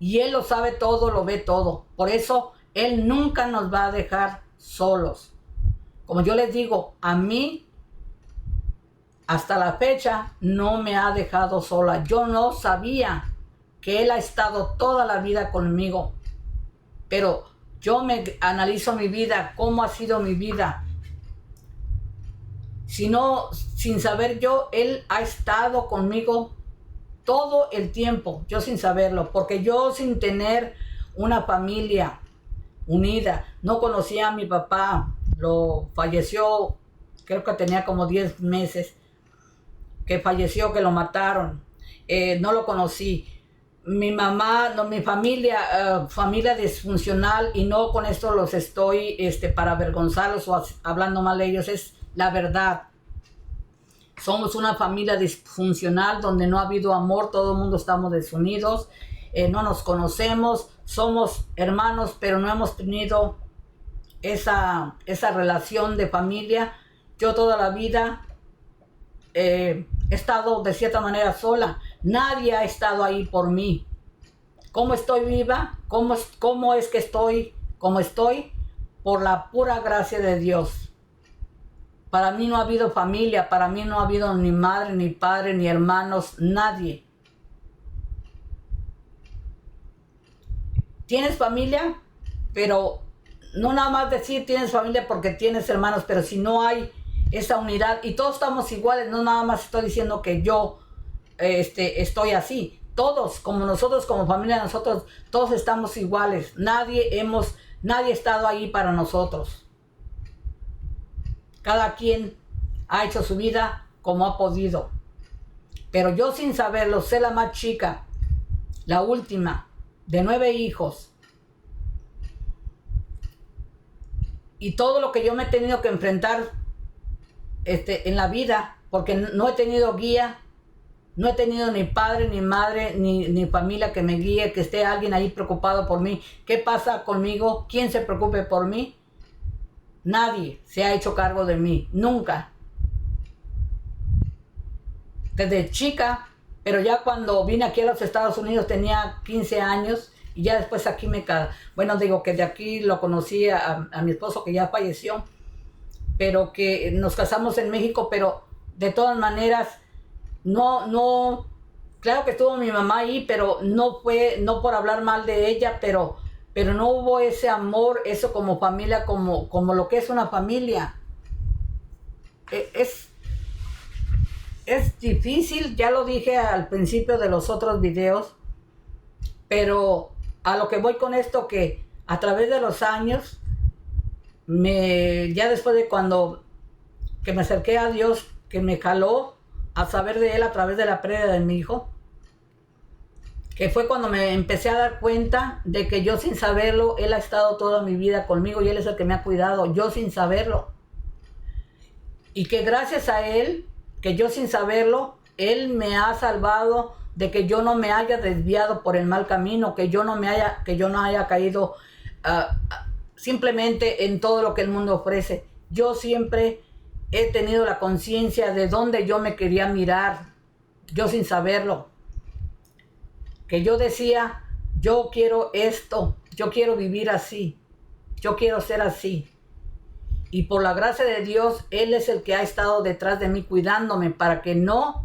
Y Él lo sabe todo, lo ve todo. Por eso Él nunca nos va a dejar solos. Como yo les digo, a mí hasta la fecha no me ha dejado sola. Yo no sabía que Él ha estado toda la vida conmigo, pero yo me analizo mi vida, cómo ha sido mi vida. Sin saber yo, Él ha estado conmigo todo el tiempo, yo sin saberlo, porque yo sin tener una familia unida, no conocía a mi papá, lo falleció, creo que tenía como 10 meses, que falleció, que lo mataron, no lo conocí. Mi mamá, no, mi familia, familia disfuncional, y no con esto los estoy para avergonzarlos o hablando mal de ellos, es la verdad. Somos una familia disfuncional donde no ha habido amor, todo el mundo estamos desunidos, no nos conocemos, somos hermanos, pero no hemos tenido esa relación de familia. Yo toda la vida he estado de cierta manera sola. Nadie ha estado ahí por mí. ¿Cómo estoy viva? ¿Cómo es que estoy como estoy? Por la pura gracia de Dios. Para mí no ha habido familia, para mí no ha habido ni madre, ni padre, ni hermanos, nadie. ¿Tienes familia? Pero no nada más decir tienes familia porque tienes hermanos, pero si no hay esa unidad y todos estamos iguales, no nada más estoy diciendo que yo estoy así. Todos, como nosotros, como familia, nosotros, todos estamos iguales. Nadie ha estado ahí para nosotros. Cada quien ha hecho su vida como ha podido. Pero yo sin saberlo, sé la más chica, la última, de 9 hijos. Y todo lo que yo me he tenido que enfrentar en la vida, porque no he tenido guía, no he tenido ni padre, ni madre, ni familia que me guíe, que esté alguien ahí preocupado por mí. ¿Qué pasa conmigo? ¿Quién se preocupe por mí? Nadie se ha hecho cargo de mí, nunca. Desde chica, pero ya cuando vine aquí a los Estados Unidos tenía 15 años y ya después aquí bueno, digo que de aquí lo conocí a mi esposo, que ya falleció, pero que nos casamos en México, pero de todas maneras, claro que estuvo mi mamá ahí, pero no por hablar mal de ella, pero no hubo ese amor, eso como familia, como lo que es una familia. Es difícil, ya lo dije al principio de los otros videos, pero a lo que voy con esto, que a través de los años, ya después de cuando que me acerqué a Dios, que me caló a saber de Él a través de la pérdida de mi hijo, que fue cuando me empecé a dar cuenta de que yo sin saberlo, Él ha estado toda mi vida conmigo y Él es el que me ha cuidado, yo sin saberlo. Y que gracias a Él, que yo sin saberlo, Él me ha salvado de que yo no me haya desviado por el mal camino, que yo no haya caído simplemente en todo lo que el mundo ofrece. Yo siempre he tenido la conciencia de dónde yo me quería mirar, yo sin saberlo. Que yo decía, yo quiero esto, yo quiero vivir así, yo quiero ser así. Y por la gracia de Dios, Él es el que ha estado detrás de mí cuidándome para que no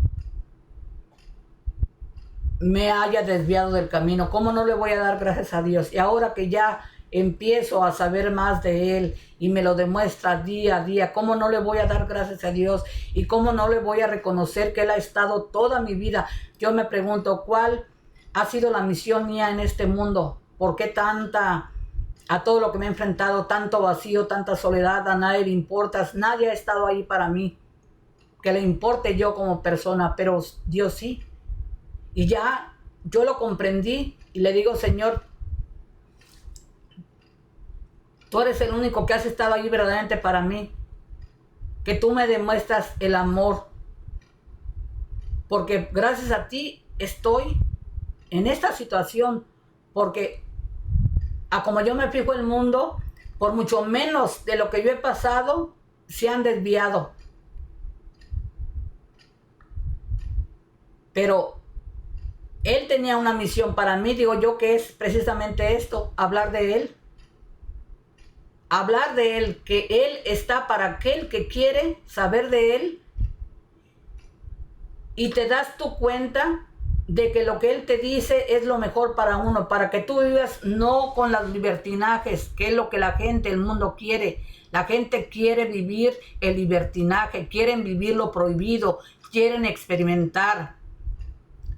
me haya desviado del camino. ¿Cómo no le voy a dar gracias a Dios? Y ahora que ya empiezo a saber más de Él y me lo demuestra día a día, ¿cómo no le voy a dar gracias a Dios? Y cómo no le voy a reconocer que Él ha estado toda mi vida. Yo me pregunto, ¿cuál ha sido la misión mía en este mundo? ¿Por qué a todo lo que me he enfrentado, tanto vacío, tanta soledad? A nadie le importas, nadie ha estado ahí para mí, que le importe yo como persona, pero Dios sí. Y ya yo lo comprendí y le digo, Señor, tú eres el único que has estado ahí verdaderamente para mí, que tú me demuestras el amor, porque gracias a ti estoy en esta situación, porque a como yo me fijo el mundo, por mucho menos de lo que yo he pasado, se han desviado. Pero Él tenía una misión para mí, digo yo, que es precisamente esto, hablar de Él. Hablar de Él, que Él está para aquel que quiere saber de Él. Y te das tu cuenta de que lo que Él te dice es lo mejor para uno, para que tú vivas no con los libertinajes, que es lo que la gente, el mundo quiere. La gente quiere vivir el libertinaje, quieren vivir lo prohibido, quieren experimentar.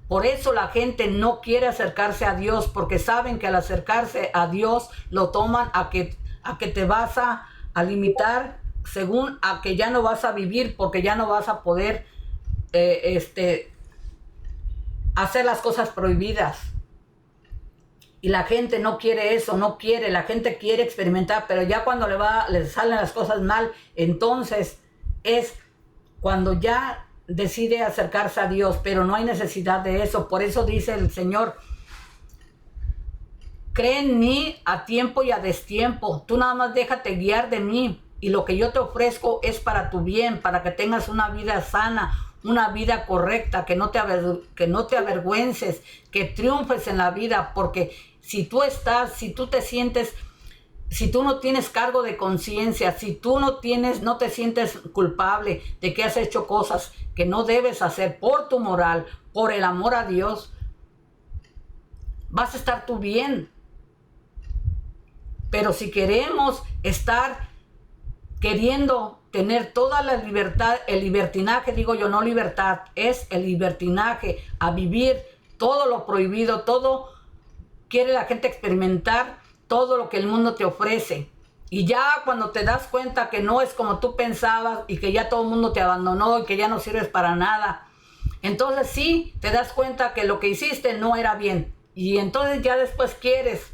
Por eso la gente no quiere acercarse a Dios, porque saben que al acercarse a Dios lo toman a que te vas a limitar, según a que ya no vas a vivir, porque ya no vas a poder hacer las cosas prohibidas. Y la gente no quiere eso, no quiere, la gente quiere experimentar, pero ya cuando le salen las cosas mal, entonces es cuando ya decide acercarse a Dios, pero no hay necesidad de eso. Por eso dice el Señor, cree en mí a tiempo y a destiempo, tú nada más déjate guiar de mí, y lo que yo te ofrezco es para tu bien, para que tengas una vida sana, una vida correcta, que no te avergüences, que triunfes en la vida, porque si tú te sientes, si tú no tienes cargo de conciencia, si tú no te sientes culpable de que has hecho cosas que no debes hacer por tu moral, por el amor a Dios, vas a estar tú bien. Pero si queremos estar queriendo tener toda la libertad, el libertinaje, digo yo, no libertad, es el libertinaje, a vivir todo lo prohibido, todo quiere la gente experimentar todo lo que el mundo te ofrece. Y ya cuando te das cuenta que no es como tú pensabas y que ya todo el mundo te abandonó y que ya no sirves para nada, entonces sí te das cuenta que lo que hiciste no era bien. Y entonces ya después quieres,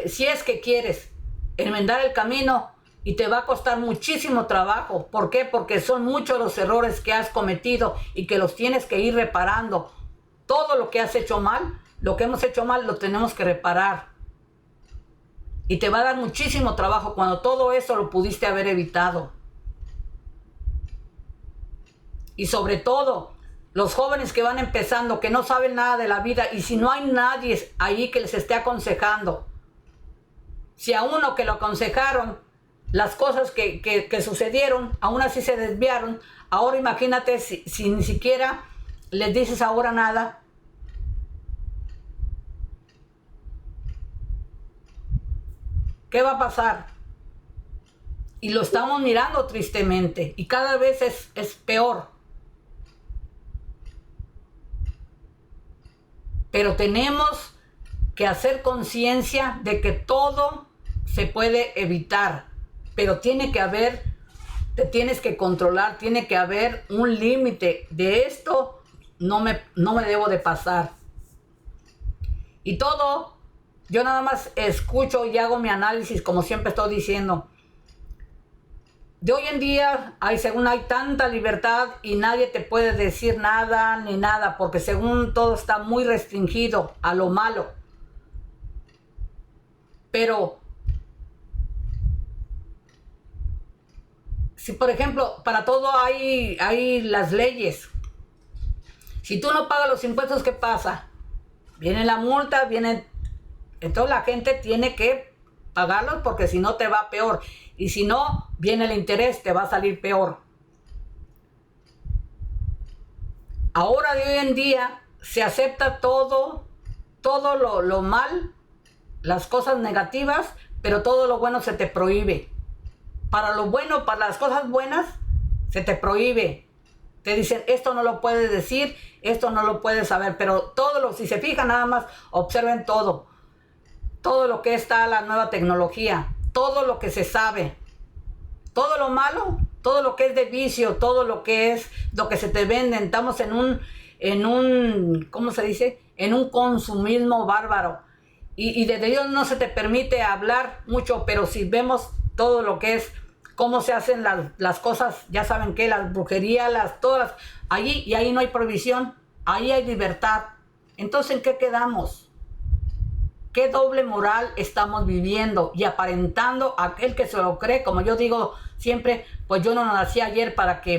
si es que quieres, enmendar el camino, y te va a costar muchísimo trabajo. ¿Por qué? Porque son muchos los errores que has cometido y que los tienes que ir reparando. Todo lo que has hecho mal, lo que hemos hecho mal, lo tenemos que reparar. Y te va a dar muchísimo trabajo cuando todo eso lo pudiste haber evitado. Y sobre todo, los jóvenes que van empezando, que no saben nada de la vida, y si no hay nadie ahí que les esté aconsejando, si a uno que lo aconsejaron, las cosas que sucedieron, aún así se desviaron, ahora imagínate si ni siquiera les dices ahora nada. ¿Qué va a pasar? Y lo estamos mirando tristemente, y cada vez es peor. Pero tenemos que hacer conciencia de que todo se puede evitar, pero tiene que haber, te tienes que controlar, tiene que haber un límite. De esto no me debo de pasar. Y todo, yo nada más escucho y hago mi análisis, como siempre estoy diciendo. De hoy en día, según hay tanta libertad y nadie te puede decir nada ni nada, porque según todo está muy restringido a lo malo. Pero, si por ejemplo, para todo hay las leyes. Si tú no pagas los impuestos, ¿qué pasa? Viene la multa, entonces la gente tiene que pagarlos porque si no te va peor. Y si no, viene el interés, te va a salir peor. Ahora de hoy en día se acepta todo lo mal, las cosas negativas, pero todo lo bueno se te prohíbe. Para lo bueno, para las cosas buenas, se te prohíbe. Te dicen, esto no lo puedes decir, esto no lo puedes saber, pero si se fijan nada más, observen todo lo que está la nueva tecnología, todo lo que se sabe, todo lo malo, todo lo que es de vicio, todo lo que se te venden. Estamos en un, ¿cómo se dice? En un consumismo bárbaro. Y desde Dios no se te permite hablar mucho, pero si vemos todo lo que es, cómo se hacen las cosas, ya saben que las brujerías, todas, ahí no hay prohibición, ahí hay libertad. Entonces, ¿en qué quedamos? ¿Qué doble moral estamos viviendo y aparentando a aquel que se lo cree? Como yo digo siempre, pues yo no nací ayer para que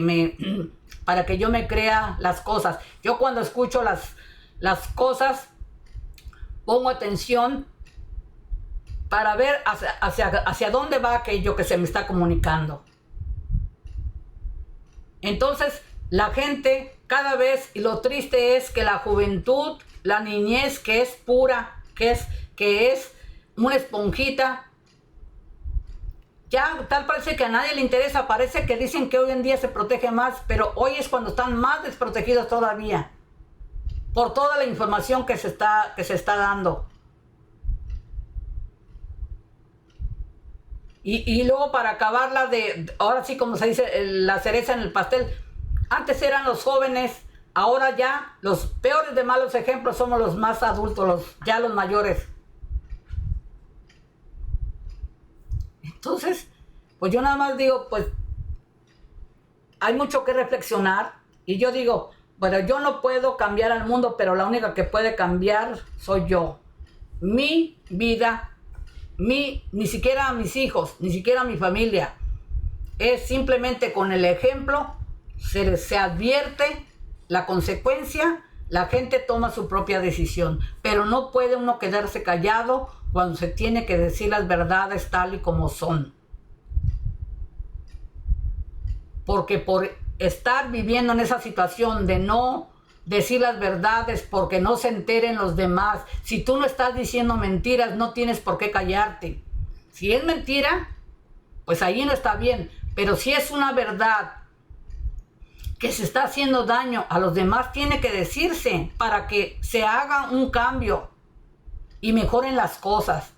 yo me crea las cosas. Yo cuando escucho las cosas, pongo atención para ver hacia dónde va aquello que se me está comunicando. Entonces, la gente cada vez, y lo triste es que la juventud, la niñez que es pura, que es una esponjita, ya tal parece que a nadie le interesa. Parece que dicen que hoy en día se protege más, pero hoy es cuando están más desprotegidos todavía, por toda la información que se está dando. Y luego para acabarla ahora sí, como se dice, la cereza en el pastel. Antes eran los jóvenes, ahora ya los peores de malos ejemplos somos los más adultos, ya los mayores. Entonces, pues yo nada más digo, pues hay mucho que reflexionar. Y yo digo, bueno, yo no puedo cambiar al mundo, pero la única que puede cambiar soy yo. Mi vida, ni siquiera a mis hijos, ni siquiera a mi familia. Es simplemente con el ejemplo, se advierte la consecuencia, la gente toma su propia decisión. Pero no puede uno quedarse callado cuando se tiene que decir las verdades tal y como son. Porque por estar viviendo en esa situación de no decir las verdades porque no se enteren los demás, si tú no estás diciendo mentiras, no tienes por qué callarte. Si es mentira, pues ahí no está bien. Pero si es una verdad que se está haciendo daño a los demás, tiene que decirse para que se haga un cambio y mejoren las cosas.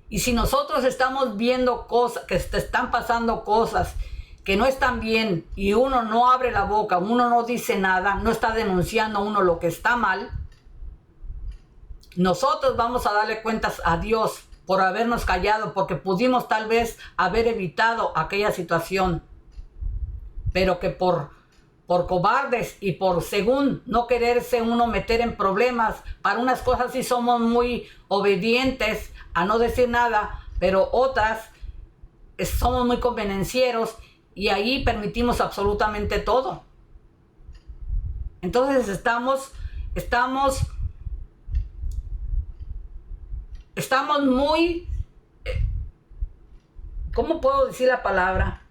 Y si nosotros estamos viendo cosas, que te están pasando cosas que no están bien, y uno no abre la boca, uno no dice nada, no está denunciando uno lo que está mal, nosotros vamos a darle cuentas a Dios por habernos callado, porque pudimos tal vez haber evitado aquella situación, pero que por cobardes y por según no quererse uno meter en problemas, para unas cosas sí somos muy obedientes a no decir nada, pero otras somos muy convenencieros y ahí permitimos absolutamente todo. Entonces estamos muy, ¿cómo puedo decir la palabra?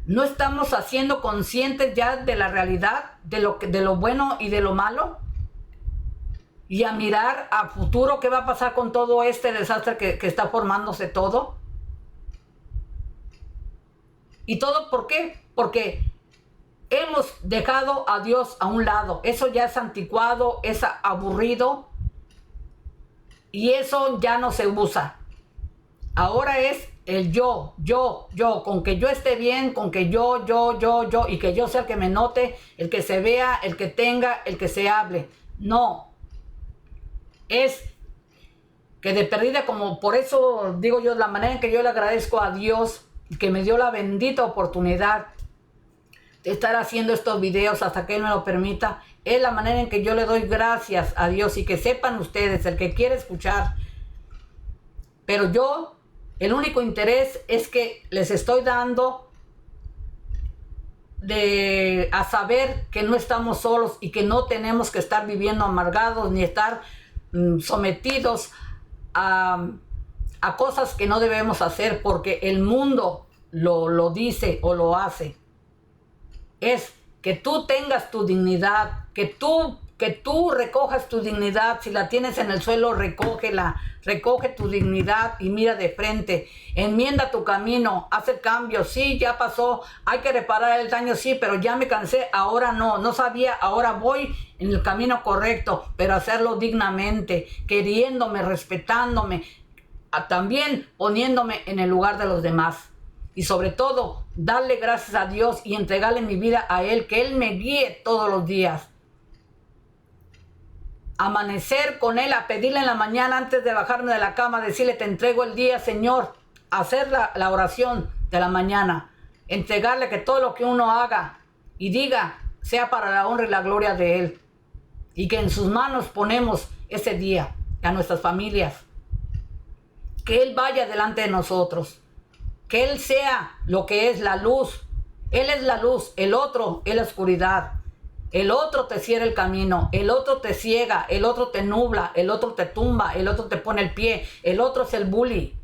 No estamos haciendo conscientes ya de la realidad, de lo bueno y de lo malo. Y a mirar a futuro qué va a pasar con todo este desastre que está formándose todo. ¿Y todo por qué? Porque hemos dejado a Dios a un lado. Eso ya es anticuado, es aburrido y eso ya no se usa. Ahora es el yo, con que yo esté bien, con que yo, y que yo sea el que me note, el que se vea, el que tenga, el que se hable. No, es que de perdida, como por eso digo yo, la manera en que yo le agradezco a Dios que me dio la bendita oportunidad de estar haciendo estos videos hasta que Él me lo permita, es la manera en que yo le doy gracias a Dios, y que sepan ustedes, el que quiere escuchar, pero yo, el único interés es que les estoy dando a saber que no estamos solos y que no tenemos que estar viviendo amargados ni estar sometidos a cosas que no debemos hacer porque el mundo lo dice o lo hace. Es que tú tengas tu dignidad, que tú recojas tu dignidad. Si la tienes en el suelo, recógela, recoge tu dignidad y mira de frente, enmienda tu camino, haz el cambio. Sí, ya pasó, hay que reparar el daño, sí, pero ya me cansé, ahora no sabía, ahora voy en el camino correcto, pero hacerlo dignamente, queriéndome, respetándome, también poniéndome en el lugar de los demás. Y sobre todo, darle gracias a Dios y entregarle mi vida a Él, que Él me guíe todos los días. Amanecer con Él, a pedirle en la mañana antes de bajarme de la cama, decirle, te entrego el día, Señor. Hacer la oración de la mañana. Entregarle que todo lo que uno haga y diga sea para la honra y la gloria de Él. Y que en sus manos ponemos ese día, a nuestras familias. Que Él vaya delante de nosotros. Que Él sea lo que es la luz. Él es la luz, el otro es la oscuridad. El otro te cierra el camino, el otro te ciega, el otro te nubla, el otro te tumba, el otro te pone el pie, el otro es el bully.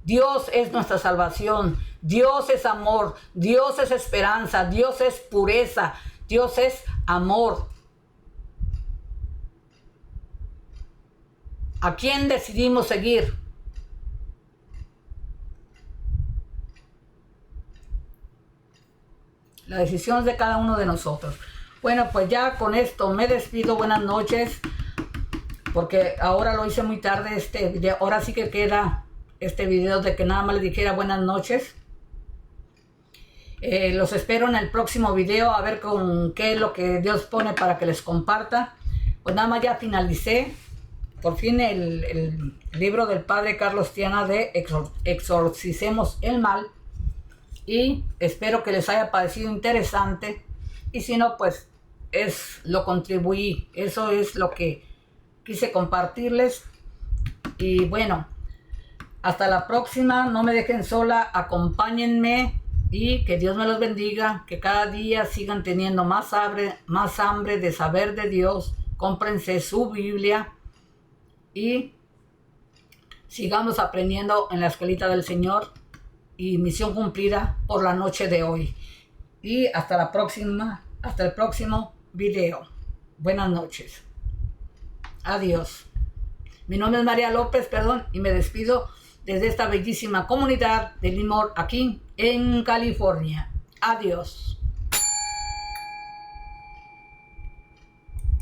Dios es nuestra salvación, Dios es amor, Dios es esperanza, Dios es pureza, Dios es amor. ¿A quién decidimos seguir? La decisión es de cada uno de nosotros. Bueno, pues ya con esto me despido. Buenas noches. Porque ahora lo hice muy tarde este video. Ahora sí que queda este video de que nada más les dijera buenas noches. Los espero en el próximo video a ver con qué es lo que Dios pone para que les comparta. Pues nada más ya finalicé. Por fin el libro del Padre Carlos Tiana de Exorcicemos el Mal. Y espero que les haya parecido interesante. Y si no, pues lo contribuí. Eso es lo que quise compartirles. Y bueno, hasta la próxima. No me dejen sola. Acompáñenme. Y que Dios me los bendiga. Que cada día sigan teniendo más hambre de saber de Dios. Cómprense su Biblia. Y sigamos aprendiendo en la escuelita del Señor. Y misión cumplida por la noche de hoy. Y hasta la próxima, hasta el próximo video. Buenas noches. Adiós. Mi nombre es María López, y me despido desde esta bellísima comunidad de Lemoore, aquí en California. Adiós.